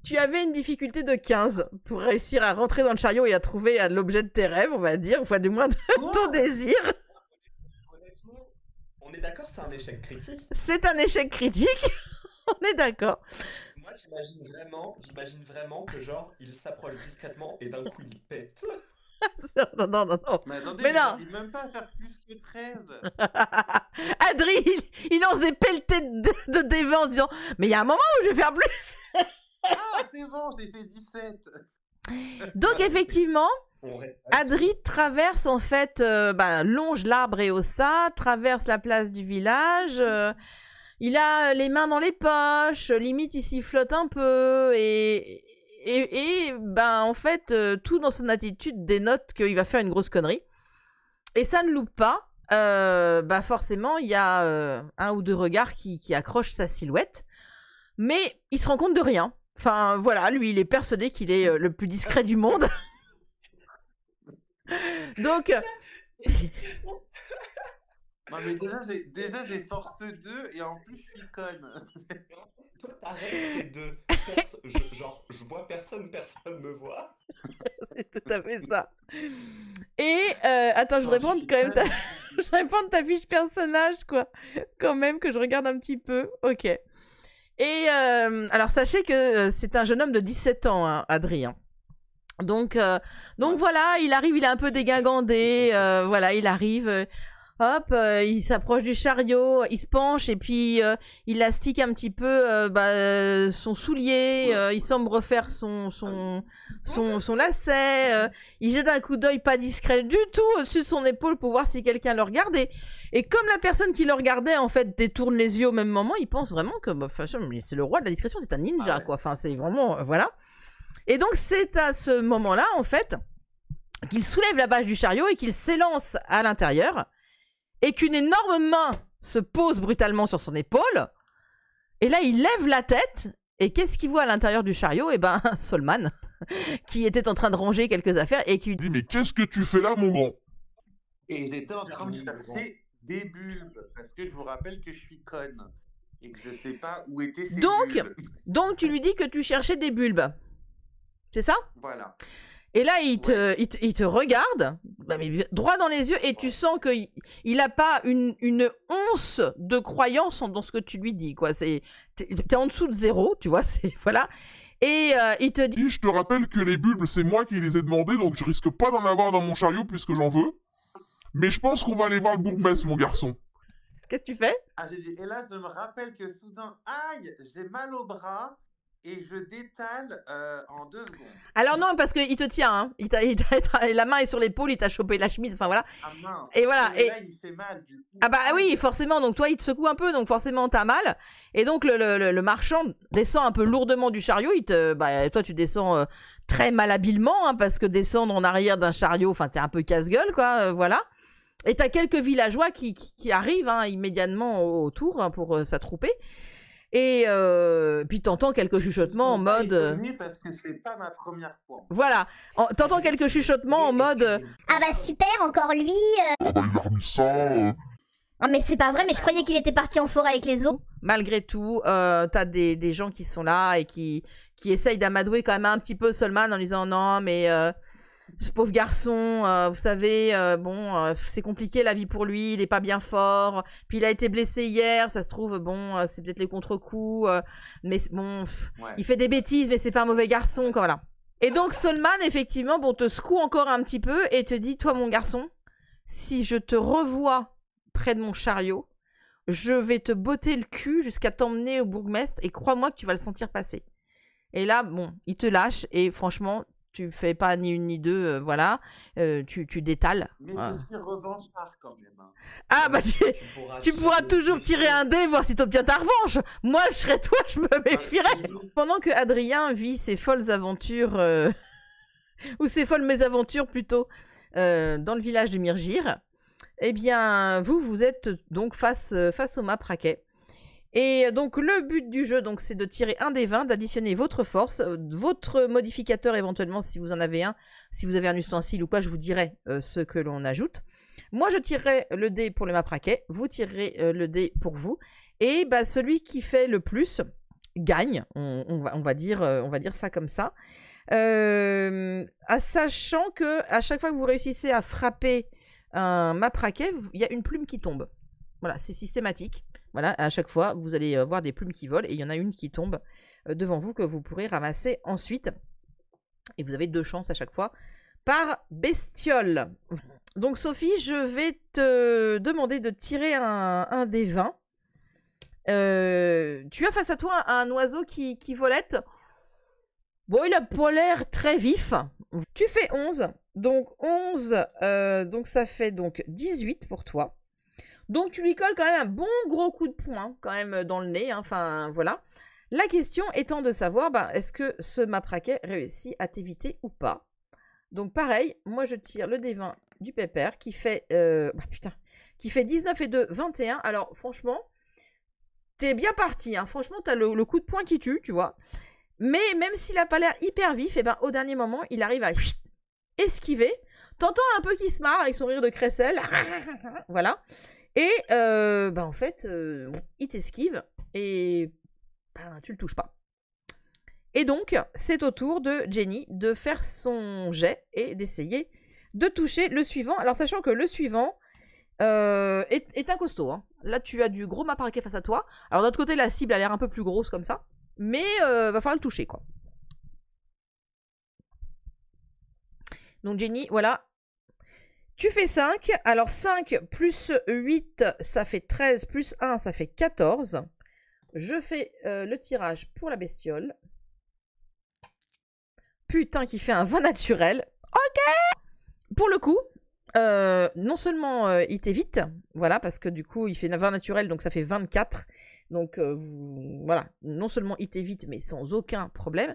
Tu avais une difficulté de 15 pour réussir à rentrer dans le chariot et à trouver l'objet de tes rêves, on va dire, enfin du moins de ton désir. Honnêtement, on est d'accord, c'est un échec critique. C'est un échec critique, on est d'accord. Moi, j'imagine vraiment que genre, il s'approche discrètement et d'un coup, il pète. Non. Mais attendez, mais non. J'arrive même pas à faire plus que 13. Adri, il lance des pelletés de D20 en se disant « Mais il y a un moment où je vais faire plus !» Ah, c'est bon, j'ai fait 17. Donc effectivement, Adri traverse en fait, longe l'arbre et Ossa, traverse la place du village, il a les mains dans les poches, limite il sifflote un peu et en fait tout dans son attitude dénote qu'il va faire une grosse connerie. Et ça ne loupe pas, forcément il y a un ou deux regards qui accrochent sa silhouette. mais il se rend compte de rien. Enfin, voilà, lui, il est persuadé qu'il est le plus discret du monde. Donc, Non, mais déjà j'ai force 2 et en plus je suis conne. Toi, t'arrêtes ces deux. Genre, je vois personne, personne me voit. c'est tout à fait ça. Et, attends, je voudrais prendre quand même je voudrais prendre ta fiche personnage, quoi. Quand même, que je regarde un petit peu. Ok. Et, alors, sachez que c'est un jeune homme de 17 ans, hein, Adrien. Donc voilà, il arrive, il est un peu dégingandé, voilà, il arrive, hop, il s'approche du chariot, il se penche et puis il astique un petit peu son soulier, il semble refaire son lacet, il jette un coup d'œil pas discret du tout au-dessus de son épaule pour voir si quelqu'un le regardait. Et comme la personne qui le regardait en fait détourne les yeux au même moment, il pense vraiment que c'est le roi de la discrétion, c'est un ninja, Ah ouais. quoi. Enfin, c'est vraiment voilà. Et donc, c'est à ce moment-là, en fait, qu'il soulève la bâche du chariot et qu'il s'élance à l'intérieur et qu'une énorme main se pose brutalement sur son épaule. Et là, il lève la tête et qu'est-ce qu'il voit à l'intérieur du chariot? Eh ben, Solman, qui était en train de ranger quelques affaires et qui lui Il dit, mais qu'est-ce que tu fais là, mon grand? Et j'étais en train de chercher des bulbes parce que je vous rappelle que je suis conne et que je sais pas où étaient ces bulbes. Donc, tu lui dis que tu cherchais des bulbes. C'est ça? Voilà. Et là, il te regarde, mais droit dans les yeux, et tu sens qu'il n'a pas une once de croyance dans ce que tu lui dis, quoi. T'es en dessous de 0, tu vois, voilà. Et il te dit... Je te rappelle que les bulbes, c'est moi qui les ai demandés, donc je risque pas d'en avoir dans mon chariot puisque j'en veux. Mais je pense qu'on va aller voir le bourgmestre, mon garçon. Qu'est-ce que tu fais? Ah, j'ai dit, et là, je me rappelle que soudain, aïe, j'ai mal au bras et je détale en 2 secondes. Alors non, parce qu'il te tient, hein. La main est sur l'épaule, il t'a chopé la chemise, enfin voilà. Ah mince. Et voilà. Et là, il me fait mal, du coup. Ah bah oui, forcément, donc toi, il te secoue un peu, donc forcément, t'as mal. Et donc, le marchand descend un peu lourdement du chariot. Toi, tu descends très malhabilement, hein, parce que descendre en arrière d'un chariot, enfin, c'est un peu casse-gueule, quoi, voilà. Et t'as quelques villageois qui arrivent hein, immédiatement autour hein, pour s'attrouper. Et puis t'entends quelques chuchotements en mode... Parce que c'est pas ma première fois. Voilà, t'entends quelques chuchotements en mode... Ah bah super, encore lui. Ah bah il a remis ça. Oh mais c'est pas vrai, mais je croyais qu'il était parti en forêt avec les autres. Malgré tout, t'as des gens qui sont là et qui essayent d'amadouer quand même un petit peu Solman en disant non mais ce pauvre garçon, vous savez, c'est compliqué la vie pour lui, il est pas bien fort, puis il a été blessé hier, ça se trouve, c'est peut-être les contre-coups, mais bon, Ouais. il fait des bêtises, mais c'est pas un mauvais garçon, quoi, voilà. Et donc Solman, effectivement, te secoue encore un petit peu et te dit, toi mon garçon, si je te revois près de mon chariot, je vais te botter le cul jusqu'à t'emmener au bourgmestre et crois-moi que tu vas le sentir passer. Et là, il te lâche et franchement, tu fais pas ni une ni deux, voilà, tu détales. Mais Voilà. je suis revanchard quand même. Hein. Ah bah tu pourras toujours tirer un dé, voir si t'obtiens ta revanche. Moi, je serais toi, je me méfierais. Pendant que Adrien vit ses folles aventures, ou ses folles mésaventures plutôt, dans le village de Myrgir, eh bien, vous êtes donc face au Mapraquet. Et donc, le but du jeu, donc, c'est de tirer un des 20, d'additionner votre force, votre modificateur éventuellement, si vous en avez un, si vous avez un ustensile ou pas, je vous dirai ce que l'on ajoute. Moi, je tirerai le dé pour le Mapraquet, vous tirerez le dé pour vous, et bah, celui qui fait le plus gagne, on va dire ça comme ça. Sachant que à chaque fois que vous réussissez à frapper un Mapraquet, il y a une plume qui tombe. Voilà, c'est systématique. Voilà, à chaque fois, vous allez voir des plumes qui volent et il y en a une qui tombe devant vous que vous pourrez ramasser ensuite. Et vous avez 2 chances à chaque fois par bestiole. Donc Sophie, je vais te demander de tirer un des 20. Tu as face à toi un oiseau qui volette. Bon, il a pas l'air très vif. Tu fais 11. Donc 11, donc ça fait donc 18 pour toi. Donc tu lui colles quand même un bon gros coup de poing quand même dans le nez, hein. Enfin voilà. La question étant de savoir, est-ce que ce Mapraquet réussit à t'éviter ou pas. Donc pareil, moi je tire le D20 du pépère qui fait, qui fait 19 et 2, 21. Alors franchement, T'es bien parti, hein. Franchement, t'as le coup de poing qui tue, tu vois. Mais même s'il a pas l'air hyper vif, et ben au dernier moment, il arrive à esquiver. T'entends un peu qu'il se marre avec son rire de crécelle. Voilà. Et en fait, il t'esquive et tu le touches pas. Et donc, c'est au tour de Jenny de faire son jet et d'essayer de toucher le suivant. Alors, sachant que le suivant est un costaud. Hein. Là, tu as du gros matraquet face à toi. Alors, de l'autre côté, la cible a l'air un peu plus grosse comme ça. Mais va falloir le toucher, quoi. Donc, Jenny, voilà. Tu fais 5. Alors, 5 plus 8, ça fait 13. Plus 1, ça fait 14. Je fais le tirage pour la bestiole. Putain, qui fait un 20 naturel. Ok. Pour le coup, non seulement il t'évite, voilà, parce que du coup, il fait 20 naturel, donc ça fait 24. Donc, voilà, non seulement il t'évite, mais sans aucun problème.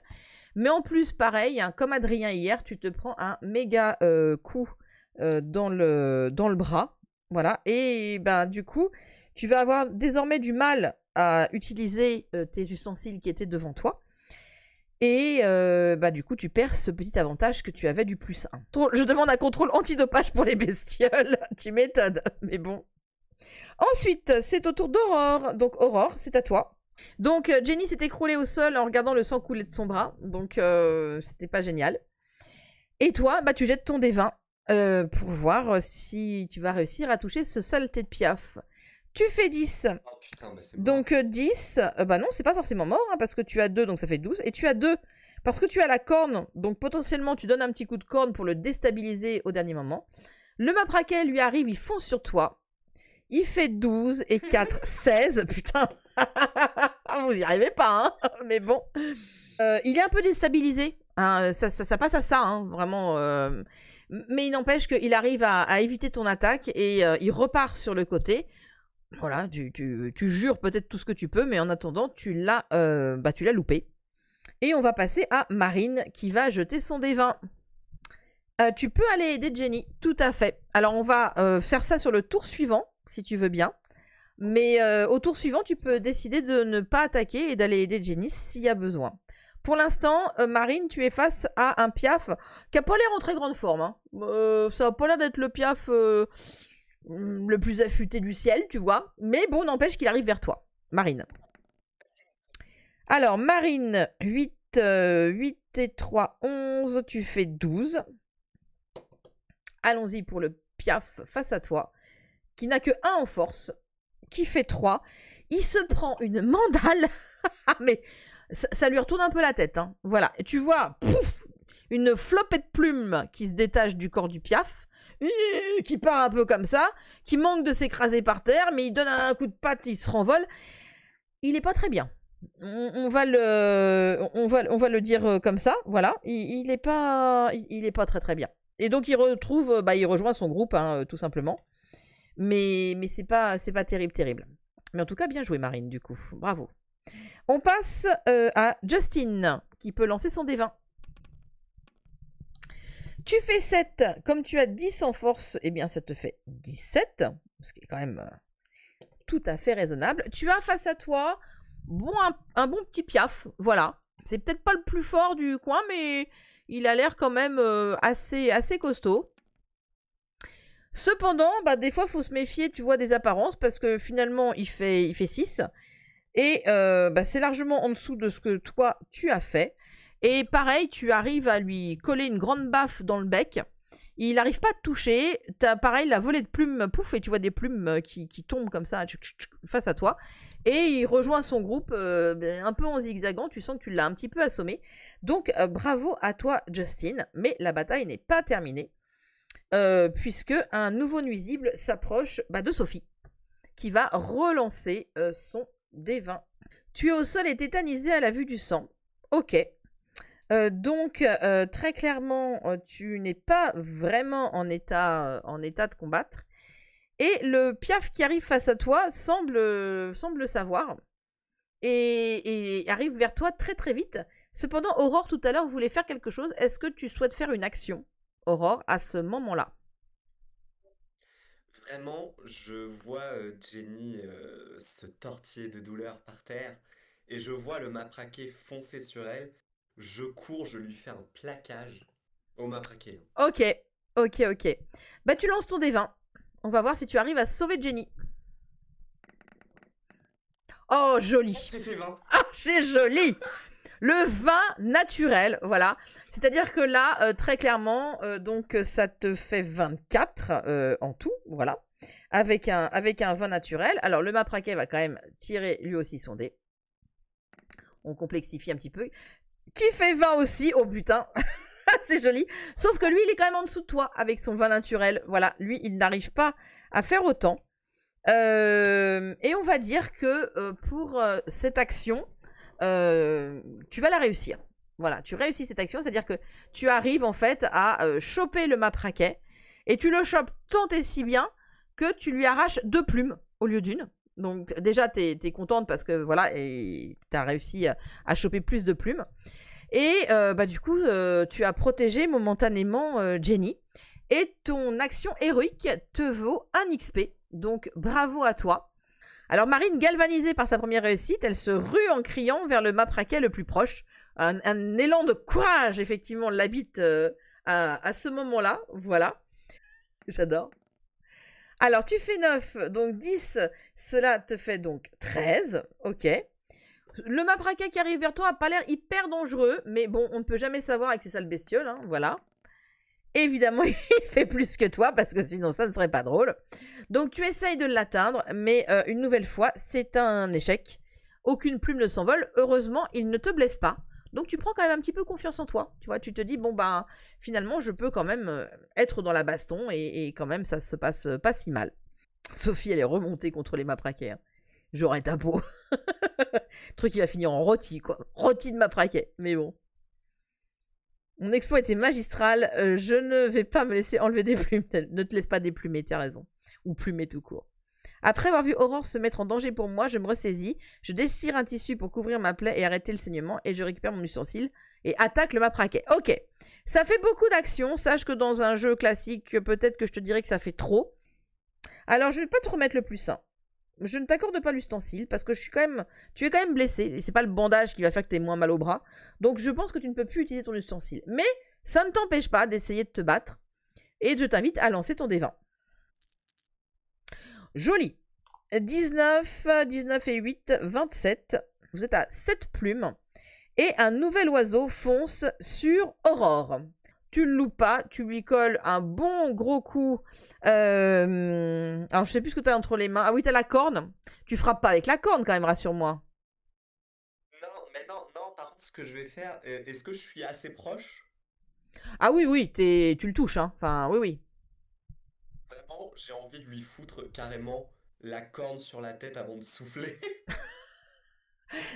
Mais en plus, pareil, hein, comme Adrien hier, tu te prends un méga coup dans le bras. Voilà, et ben du coup, tu vas avoir désormais du mal à utiliser tes ustensiles qui étaient devant toi. Et du coup, tu perds ce petit avantage que tu avais du plus 1. Je demande un contrôle antidopage pour les bestioles. Tu m'étonnes, mais bon. Ensuite, c'est au tour d'Aurore. Donc, Aurore, c'est à toi. Donc, Jenny s'est écroulée au sol en regardant le sang couler de son bras. Donc, c'était pas génial. Et toi, tu jettes ton D20 pour voir si tu vas réussir à toucher ce saleté de piaf. Tu fais 10. Oh, putain, bah, c'est Donc 10, non, c'est pas forcément mort, hein, parce que tu as 2, donc ça fait 12. Et tu as 2, parce que tu as la corne, donc potentiellement tu donnes un petit coup de corne pour le déstabiliser au dernier moment. Le matraquet lui arrive, il fonce sur toi. Il fait 12 et 4, 16. Putain, vous y arrivez pas, hein, mais bon. Il est un peu déstabilisé, hein, ça passe à ça, hein, vraiment. Mais il n'empêche qu'il arrive à éviter ton attaque et il repart sur le côté. Voilà, tu jures peut-être tout ce que tu peux, mais en attendant, tu l'as loupé. Et on va passer à Marine, qui va jeter son D20. Tu peux aller aider Jenny, tout à fait. Alors, on va faire ça sur le tour suivant, si tu veux bien. Mais au tour suivant, tu peux décider de ne pas attaquer et d'aller aider Jenny s'il y a besoin. Pour l'instant, Marine, tu es face à un piaf qui n'a pas l'air en très grande forme. Hein. Ça n'a pas l'air d'être le piaf... le plus affûté du ciel, tu vois. Mais bon, n'empêche qu'il arrive vers toi. Marine. Alors, Marine, 8 et 3, 11. Tu fais 12. Allons-y pour le piaf face à toi. Qui n'a que 1 en force. Qui fait 3. Il se prend une mandale. Mais ça lui retourne un peu la tête. Hein. Voilà. Et tu vois, pouf, une flopée de plumes qui se détache du corps du piaf. Qui part un peu comme ça, qui manque de s'écraser par terre, mais il donne un coup de patte, il se renvole. Il est pas très bien. On va le dire comme ça, voilà. Il est pas très très bien. Et donc il rejoint son groupe, hein, tout simplement. Mais c'est pas terrible. Mais en tout cas, bien joué Marine, du coup. Bravo. On passe à Justine, qui peut lancer son D20. Tu fais 7, comme tu as 10 en force, eh bien ça te fait 17, ce qui est quand même tout à fait raisonnable. Tu as face à toi un bon petit piaf, voilà. C'est peut-être pas le plus fort du coin, mais il a l'air quand même assez costaud. Cependant, des fois, il faut se méfier, tu vois, des apparences, parce que finalement, il fait 6, et c'est largement en dessous de ce que toi, tu as fait. Et pareil, tu arrives à lui coller une grande baffe dans le bec. Il n'arrive pas à te toucher. T'as pareil la volée de plumes, pouf, et tu vois des plumes qui tombent comme ça face à toi. Et il rejoint son groupe un peu en zigzagant. Tu sens que tu l'as un petit peu assommé. Donc bravo à toi, Justine. Mais la bataille n'est pas terminée. Puisque un nouveau nuisible s'approche de Sophie, qui va relancer son D20. Tu es au sol et tétanisé à la vue du sang. Ok. Donc, très clairement, tu n'es pas vraiment en état de combattre. Et le piaf qui arrive face à toi semble savoir. Et arrive vers toi très très vite. Cependant, Aurore, tout à l'heure, voulait faire quelque chose. Est-ce que tu souhaites faire une action, Aurore, à ce moment-là? vraiment, je vois Jenny se tortiller de douleur par terre et je vois le matraqué foncer sur elle. Je cours, je lui fais un plaquage au matraqué. Ok, ok. Bah, tu lances ton D20. On va voir si tu arrives à sauver Jenny. Oh, joli. J'ai fait 20. Ah, c'est joli. Le vin naturel, voilà. C'est-à-dire que là, très clairement, donc ça te fait 24 en tout, voilà. Avec un vin naturel. Alors, le matraquet va quand même tirer lui aussi son dé. On complexifie un petit peu. Qui fait 20 aussi, oh putain. C'est joli. Sauf que lui, il est quand même en dessous de toi avec son vin naturel. Voilà, lui, il n'arrive pas à faire autant. Et on va dire que pour cette action, tu vas la réussir. Voilà, tu réussis cette action, c'est-à-dire que tu arrives en fait à choper le matraquet et tu le chopes tant et si bien que tu lui arraches 2 plumes au lieu d'une. Donc déjà, t'es contente parce que voilà, et t'as réussi à choper plus de plumes. Et bah, du coup, tu as protégé momentanément Jenny. Et ton action héroïque te vaut 1 XP. Donc bravo à toi. Alors Marine, galvanisée par sa première réussite, elle se rue en criant vers le matraquet le plus proche. Un élan de courage, effectivement, l'habite à ce moment-là. Voilà. J'adore. Alors tu fais 9, donc 10, cela te fait donc 13. Ok. Le matraquet qui arrive vers toi n'a pas l'air hyper dangereux, mais bon, on ne peut jamais savoir avec ces sales bestioles, hein, voilà. Évidemment, il fait plus que toi, parce que sinon ça ne serait pas drôle. Donc tu essayes de l'atteindre, mais une nouvelle fois, c'est un échec. Aucune plume ne s'envole. Heureusement, il ne te blesse pas. Donc tu prends quand même un petit peu confiance en toi. Tu vois, tu te dis, bon ben, finalement, je peux quand même être dans la baston, et quand même, ça se passe pas si mal. Sophie, elle est remontée contre les matraquets. Hein. J'aurais ta peau. Le truc qui va finir en rôti, quoi. Rôti de matraquet, mais bon. Mon exploit était magistral, je ne vais pas me laisser enlever des plumes. Ne te laisse pas déplumer, tu as raison. Ou plumer tout court. Après avoir vu Aurore se mettre en danger pour moi, je me ressaisis, je déchire un tissu pour couvrir ma plaie et arrêter le saignement, et je récupère mon ustensile et attaque le matraquet. Ok, ça fait beaucoup d'actions, sache que dans un jeu classique, peut-être que je te dirais que ça fait trop. Alors je vais pas te remettre le plus 1. Je ne t'accorde pas l'ustensile parce que tu es quand même blessé et c'est pas le bandage qui va faire que tu aies moins mal au bras. Donc je pense que tu ne peux plus utiliser ton ustensile. Mais ça ne t'empêche pas d'essayer de te battre et je t'invite à lancer ton D20. Joli. 19 et 8, 27. Vous êtes à 7 plumes et un nouvel oiseau fonce sur Aurore. Tu le loupes pas, tu lui colles un bon gros coup. Alors, je sais plus ce que tu as entre les mains. Ah oui, tu as la corne. Tu frappes pas avec la corne, quand même, rassure-moi. Non, par contre, ce que je vais faire, est-ce que je suis assez proche? Ah oui, tu le touches, hein. Enfin, oui. Vraiment, j'ai envie de lui foutre carrément la corne sur la tête avant de souffler.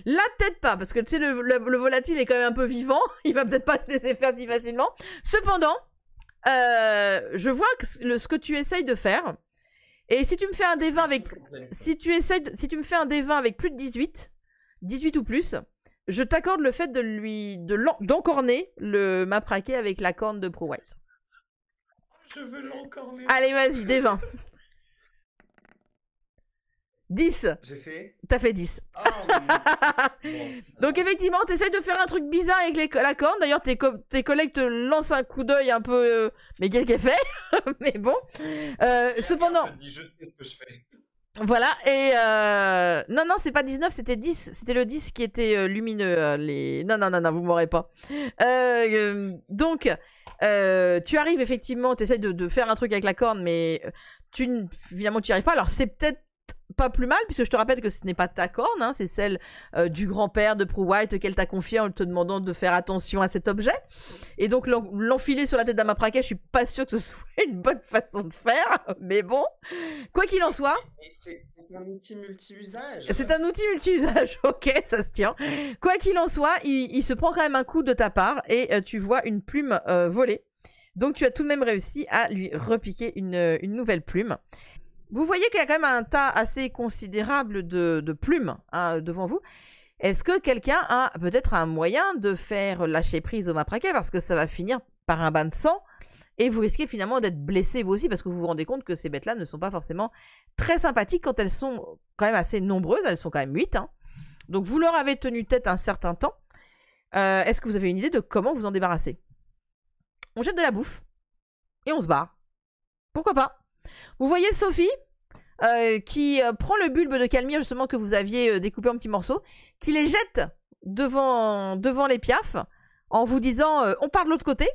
La tête pas, parce que tu sais, le volatile est quand même un peu vivant. Il va peut-être pas se laisser faire si facilement. Cependant, je vois ce que tu essayes de faire. Et si tu me fais un D20 avec... Si tu me fais un D20 avec plus de 18 ou plus, je t'accorde le fait d'encorner le matraquet avec la corne de Pro-White. Je veux l'encorner. Allez, vas-y, D20. 10. J'ai fait. T'as fait 10. Oh, bon. Donc effectivement, t'essayes de faire un truc bizarre avec la corne. D'ailleurs, tes collègues te lancent un coup d'œil un peu... mais qu'est-ce qu'elle fait? Mais bon. Cependant... Je sais ce que je fais. Voilà, et... Non, c'est pas 19, c'était 10. C'était le 10 qui était lumineux. Non, vous m'aurez pas. Donc, tu arrives effectivement, t'essayes de faire un truc avec la corne, mais finalement, tu n'y arrives pas. Alors, c'est peut-être pas plus mal, puisque je te rappelle que ce n'est pas ta corne, hein, c'est celle du grand-père de Pro-White qu'elle t'a confié en te demandant de faire attention à cet objet. Et donc l'enfiler sur la tête d'un matraquet, je suis pas sûre que ce soit une bonne façon de faire, mais bon. Quoi qu'il en soit... C'est un outil multi-usage. C'est un outil multi-usage, ok, ça se tient. Quoi qu'il en soit, il se prend quand même un coup de ta part, et tu vois une plume voler. Donc tu as tout de même réussi à lui repiquer une nouvelle plume. Vous voyez qu'il y a quand même un tas assez considérable de plumes hein, devant vous. Est-ce que quelqu'un a peut-être un moyen de faire lâcher prise au matraquet parce que ça va finir par un bain de sang et vous risquez finalement d'être blessé vous aussi, parce que vous vous rendez compte que ces bêtes-là ne sont pas forcément très sympathiques quand elles sont quand même assez nombreuses, elles sont quand même 8, hein. Donc vous leur avez tenu tête un certain temps. Est-ce que vous avez une idée de comment vous en débarrasser? On jette de la bouffe, et on se barre. Pourquoi pas? Vous voyez Sophie qui prend le bulbe de Calmire justement que vous aviez découpé en petits morceaux, qui les jette devant les piafs en vous disant on part de l'autre côté.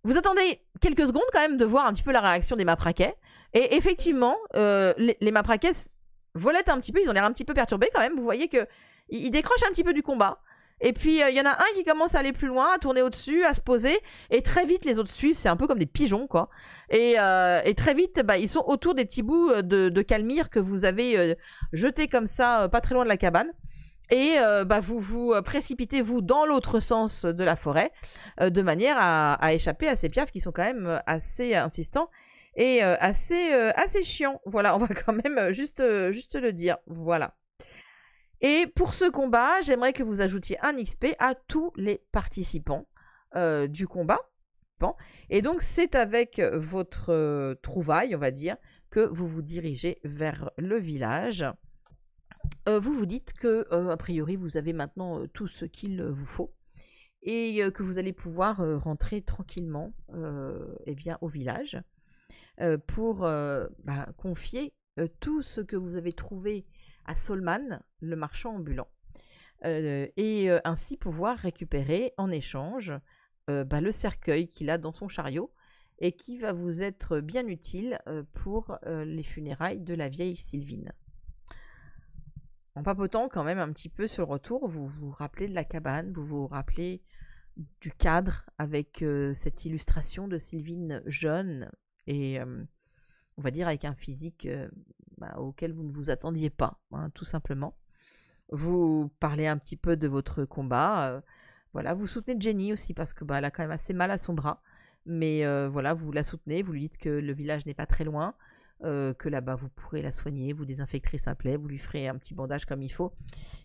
Vous attendez quelques secondes quand même de voir un petit peu la réaction des mapraquets, et effectivement les mapraquets volettent un petit peu, ils ont l'air un petit peu perturbés quand même. Vous voyez que ils décrochent un petit peu du combat. Et puis, il y en a un qui commence à aller plus loin, à tourner au-dessus, à se poser. Et très vite, les autres suivent. C'est un peu comme des pigeons, quoi. Et très vite, ils sont autour des petits bouts de Calmire que vous avez jetés comme ça, pas très loin de la cabane. Et vous vous précipitez, vous, dans l'autre sens de la forêt, de manière à échapper à ces piafs qui sont quand même assez insistants et assez chiants. Voilà, on va quand même juste le dire. Voilà. Et pour ce combat, j'aimerais que vous ajoutiez un XP à tous les participants du combat. Et donc, c'est avec votre trouvaille, on va dire, que vous vous dirigez vers le village. Vous vous dites que, a priori, vous avez maintenant tout ce qu'il vous faut et que vous allez pouvoir rentrer tranquillement au village pour confier tout ce que vous avez trouvé à Solman, le marchand ambulant, et ainsi pouvoir récupérer en échange le cercueil qu'il a dans son chariot et qui va vous être bien utile pour les funérailles de la vieille Sylvine. En papotant quand même un petit peu sur le retour, vous vous rappelez de la cabane, vous vous rappelez du cadre avec cette illustration de Sylvine jeune et on va dire avec un physique auquel vous ne vous attendiez pas, hein, tout simplement. Vous parlez un petit peu de votre combat, voilà, vous soutenez Jenny aussi parce que elle a quand même assez mal à son bras, mais voilà, vous la soutenez, vous lui dites que le village n'est pas très loin, que là-bas vous pourrez la soigner, vous désinfecterez sa plaie, vous lui ferez un petit bandage comme il faut,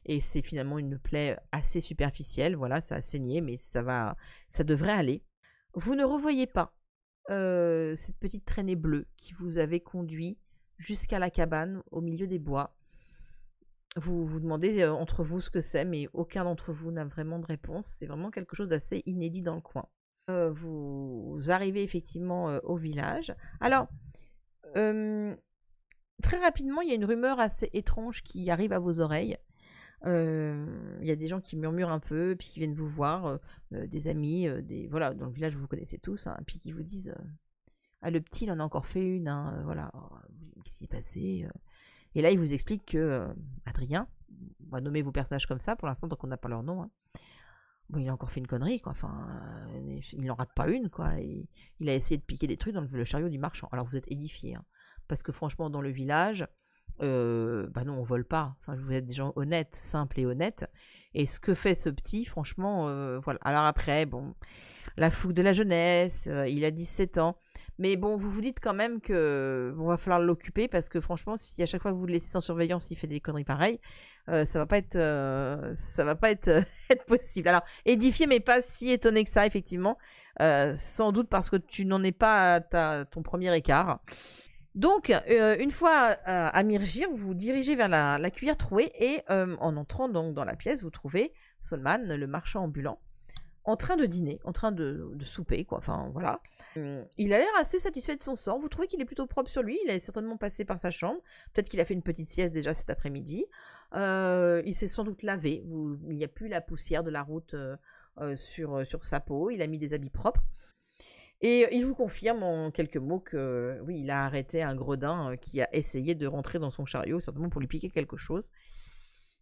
et c'est finalement une plaie assez superficielle, voilà, ça a saigné, mais ça devrait aller. Vous ne revoyez pas cette petite traînée bleue qui vous avait conduit jusqu'à la cabane au milieu des bois. Vous vous demandez entre vous ce que c'est, mais aucun d'entre vous n'a vraiment de réponse. C'est vraiment quelque chose d'assez inédit dans le coin. Vous arrivez effectivement au village. Alors, très rapidement, il y a une rumeur assez étrange qui arrive à vos oreilles. Il y a des gens qui murmurent un peu, puis qui viennent vous voir, des amis, voilà, dans le village vous connaissez tous, hein, puis qui vous disent ah, le petit il en a encore fait une, hein, voilà, qu'est-ce qui s'est passé et là il vous explique que Adrien, on va nommer vos personnages comme ça pour l'instant tant qu'on n'a pas leur nom, hein. Bon, il a encore fait une connerie, quoi. Enfin, il n'en rate pas une, quoi. Et il a essayé de piquer des trucs dans le chariot du marchand. Alors vous êtes édifiés, hein, parce que franchement dans le village non, on vole pas. Enfin, vous êtes des gens honnêtes, simples et honnêtes. Et ce que fait ce petit, franchement, voilà. Alors après, bon, la fougue de la jeunesse, il a 17 ans. Mais bon, vous vous dites quand même que va falloir l'occuper parce que franchement, si à chaque fois que vous le laissez sans surveillance, il fait des conneries pareilles, ça va pas être, être possible. Alors, édifié, mais pas si étonné que ça, effectivement. Sans doute parce que tu n'en es pas à ton premier écart. Donc, une fois à Myrgir, vous vous dirigez vers la cuillère trouée et en entrant donc dans la pièce, vous trouvez Solman, le marchand ambulant, en train de dîner, en train de souper, quoi. Enfin, voilà. Il a l'air assez satisfait de son sort. Vous trouvez qu'il est plutôt propre sur lui. Il est certainement passé par sa chambre. Peut-être qu'il a fait une petite sieste déjà cet après-midi. Il s'est sans doute lavé. Il n'y a plus la poussière de la route sur sa peau. Il a mis des habits propres. Et il vous confirme en quelques mots que oui, il a arrêté un gredin qui a essayé de rentrer dans son chariot, certainement pour lui piquer quelque chose.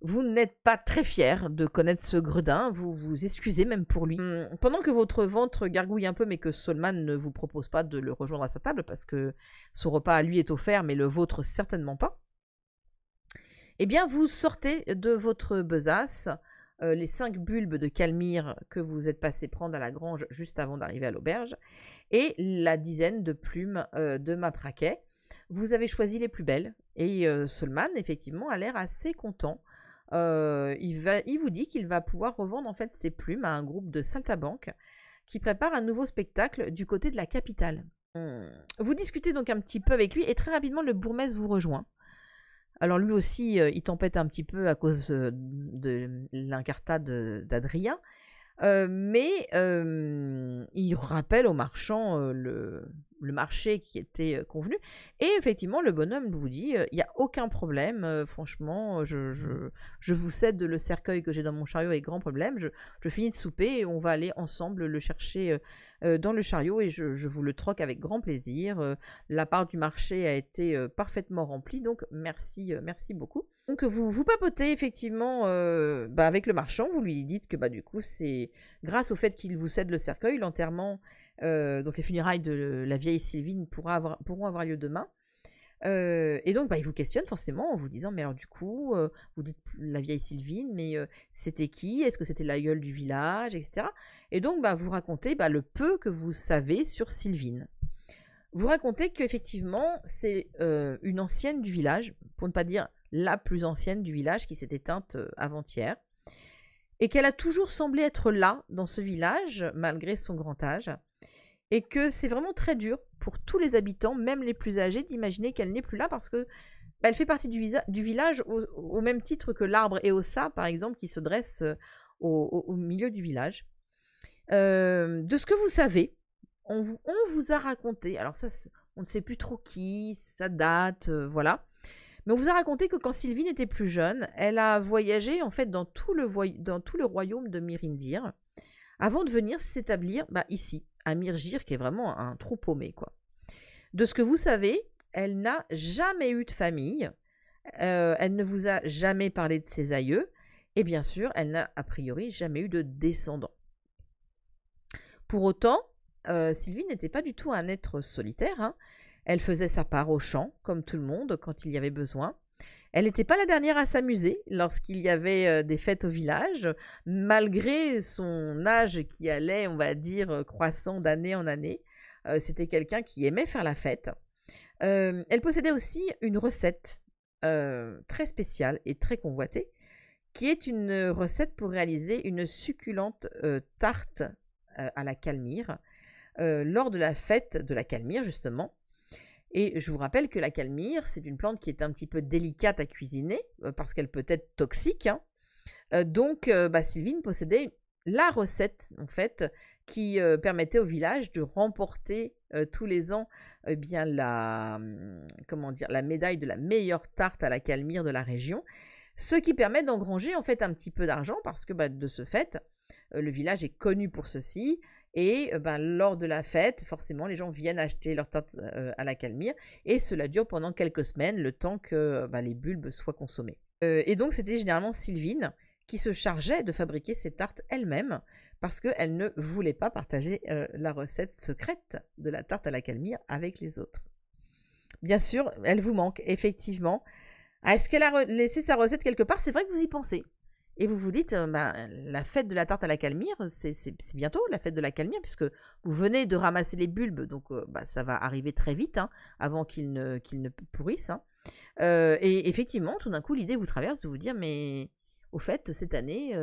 Vous n'êtes pas très fier de connaître ce gredin, vous vous excusez même pour lui. Pendant que votre ventre gargouille un peu, mais que Solman ne vous propose pas de le rejoindre à sa table, parce que son repas à lui est offert, mais le vôtre certainement pas, eh bien vous sortez de votre besace les 5 bulbes de Calmire que vous êtes passé prendre à la grange juste avant d'arriver à l'auberge, et la dizaine de plumes de mapraquet. Vous avez choisi les plus belles, et Solman, effectivement, a l'air assez content. Il vous dit qu'il va pouvoir revendre en fait ses plumes à un groupe de saltabanques qui prépare un nouveau spectacle du côté de la capitale. Vous discutez donc un petit peu avec lui et très rapidement le bourgmestre vous rejoint. Alors lui aussi, il tempête un petit peu à cause de l'incartade d'Adrien, mais il rappelle aux marchands le marché qui était convenu. Et effectivement, le bonhomme vous dit, il n'y a aucun problème, franchement, je vous cède le cercueil que j'ai dans mon chariot avec grand problème, je finis de souper et on va aller ensemble le chercher dans le chariot et je vous le troque avec grand plaisir. La part du marché a été parfaitement remplie, donc merci beaucoup. Donc vous papotez effectivement avec le marchand, vous lui dites que du coup c'est grâce au fait qu'il vous cède le cercueil, l'enterrement, donc les funérailles de la vieille Sylvine pourront avoir lieu demain. Et donc il vous questionne forcément en vous disant mais alors du coup vous dites la vieille Sylvine, mais c'était qui? Est-ce que c'était l'aïeul du village, etc. Et donc vous racontez le peu que vous savez sur Sylvine. Vous racontez qu'effectivement c'est une ancienne du village, pour ne pas dire la plus ancienne du village, qui s'est éteinte avant-hier, et qu'elle a toujours semblé être là dans ce village malgré son grand âge, et que c'est vraiment très dur pour tous les habitants, même les plus âgés, d'imaginer qu'elle n'est plus là parce que elle fait partie du village au même titre que l'arbre Eosa, par exemple, qui se dresse au milieu du village. De ce que vous savez, on vous a raconté, alors ça, on ne sait plus trop qui, ça date, voilà. Mais on vous a raconté que quand Sylvine était plus jeune, elle a voyagé en fait dans tout le royaume de Mirindir, avant de venir s'établir ici, à Mirgir, qui est vraiment un trou paumé, quoi. De ce que vous savez, elle n'a jamais eu de famille, elle ne vous a jamais parlé de ses aïeux, et bien sûr, elle n'a a priori jamais eu de descendants. Pour autant, Sylvine n'était pas du tout un être solitaire, hein. Elle faisait sa part au champ, comme tout le monde, quand il y avait besoin. Elle n'était pas la dernière à s'amuser lorsqu'il y avait des fêtes au village, malgré son âge qui allait, on va dire, croissant d'année en année. C'était quelqu'un qui aimait faire la fête. Elle possédait aussi une recette très spéciale et très convoitée, qui est une recette pour réaliser une succulente tarte à la calmire, lors de la fête de la calmire, justement. Et je vous rappelle que la calmire, c'est une plante qui est un petit peu délicate à cuisiner, parce qu'elle peut être toxique, hein. Donc, Sylvine possédait la recette, en fait, qui permettait au village de remporter tous les ans la médaille de la meilleure tarte à la calmire de la région, ce qui permet d'engranger en fait un petit peu d'argent, parce que de ce fait, le village est connu pour ceci. Et lors de la fête, forcément, les gens viennent acheter leur tarte à la calmire. Et cela dure pendant quelques semaines, le temps que les bulbes soient consommés. Et donc, c'était généralement Sylvine qui se chargeait de fabriquer ces tartes elle-même, parce qu'elle ne voulait pas partager la recette secrète de la tarte à la calmire avec les autres. Bien sûr, elle vous manque, effectivement. Est-ce qu'elle a laissé sa recette quelque part? C'est vrai que vous y pensez. Et vous vous dites, la fête de la tarte à la calmire, c'est bientôt la fête de la calmire, puisque vous venez de ramasser les bulbes, donc ça va arriver très vite, hein, avant qu'ils ne pourrissent. Hein. Et effectivement, tout d'un coup, l'idée vous traverse de vous dire, mais au fait, cette année,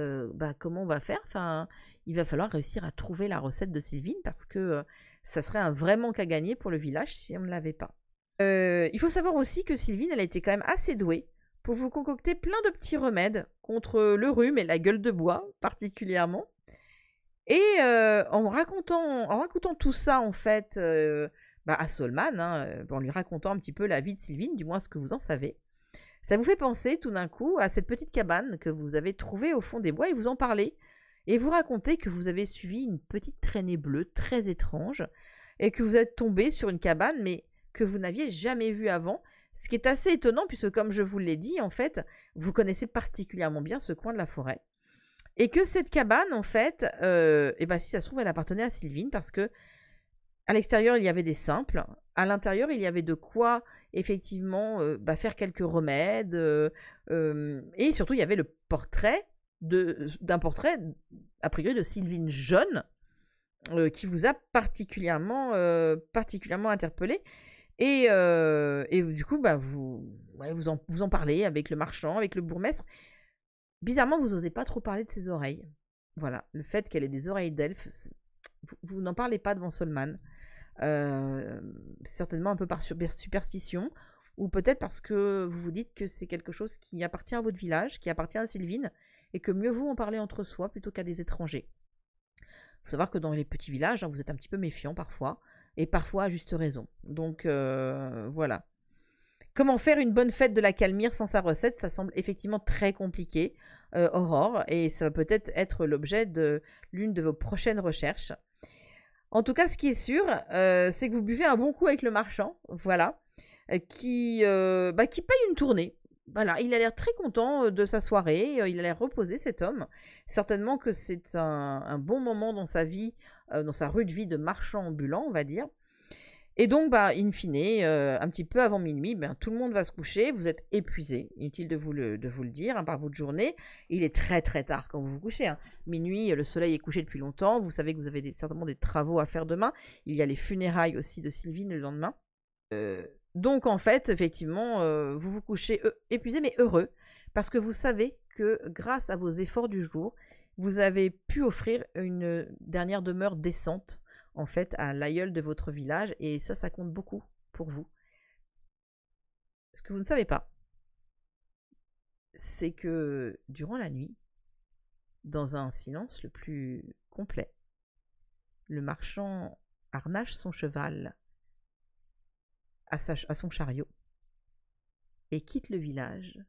comment on va faire? Enfin, il va falloir réussir à trouver la recette de Sylvine, parce que ça serait un vrai manque à gagner pour le village si on ne l'avait pas. Il faut savoir aussi que Sylvine, elle a été quand même assez douée pour vous concocter plein de petits remèdes contre le rhume et la gueule de bois, particulièrement. Et en racontant tout ça, en fait, à Solman, hein, en lui racontant un petit peu la vie de Sylvine, du moins ce que vous en savez, ça vous fait penser tout d'un coup à cette petite cabane que vous avez trouvée au fond des bois, et vous en parlez. Et vous racontez que vous avez suivi une petite traînée bleue très étrange, et que vous êtes tombé sur une cabane, mais que vous n'aviez jamais vue avant. Ce qui est assez étonnant, puisque comme je vous l'ai dit, en fait, vous connaissez particulièrement bien ce coin de la forêt. Et que cette cabane, en fait, si ça se trouve, elle appartenait à Sylvine, parce que à l'extérieur, il y avait des simples. À l'intérieur, il y avait de quoi, effectivement, faire quelques remèdes. Et surtout, il y avait le portrait d'un portrait, a priori, de Sylvine jeune, qui vous a particulièrement interpellé. Et du coup, vous en parlez avec le marchand, avec le bourgmestre. Bizarrement, vous n'osez pas trop parler de ses oreilles. Voilà, le fait qu'elle ait des oreilles d'elfe, vous n'en parlez pas devant Solman. Certainement un peu par superstition, ou peut-être parce que vous vous dites que c'est quelque chose qui appartient à votre village, qui appartient à Sylvine, et que mieux vaut en parler entre soi plutôt qu'à des étrangers. Il faut savoir que dans les petits villages, hein, vous êtes un petit peu méfiant parfois, et parfois à juste raison. Donc voilà. Comment faire une bonne fête de la Calmire sans sa recette? Ça semble effectivement très compliqué, Aurore, et ça va peut-être être l'objet de l'une de vos prochaines recherches. En tout cas, ce qui est sûr, c'est que vous buvez un bon coup avec le marchand, voilà, qui paye une tournée. Voilà, il a l'air très content de sa soirée, il a l'air reposé cet homme. Certainement que c'est un bon moment dans sa vie, dans sa rude vie de marchand ambulant, on va dire. Et donc, in fine, un petit peu avant minuit, tout le monde va se coucher, vous êtes épuisé, inutile de vous le dire, hein, par votre journée. Il est très très tard quand vous vous couchez. Hein. Minuit, le soleil est couché depuis longtemps, vous savez que vous avez certainement des travaux à faire demain. Il y a les funérailles aussi de Sylvine le lendemain. Donc en fait, effectivement, vous vous couchez épuisé mais heureux, parce que vous savez que grâce à vos efforts du jour, vous avez pu offrir une dernière demeure décente en fait, à l'aïeul de votre village, et ça compte beaucoup pour vous. Ce que vous ne savez pas, c'est que durant la nuit, dans un silence le plus complet, le marchand harnache son cheval à son chariot et quitte le village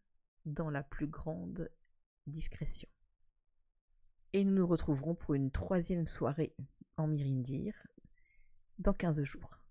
dans la plus grande discrétion. Et nous nous retrouverons pour une 3e soirée en Mirindir dans 15 jours.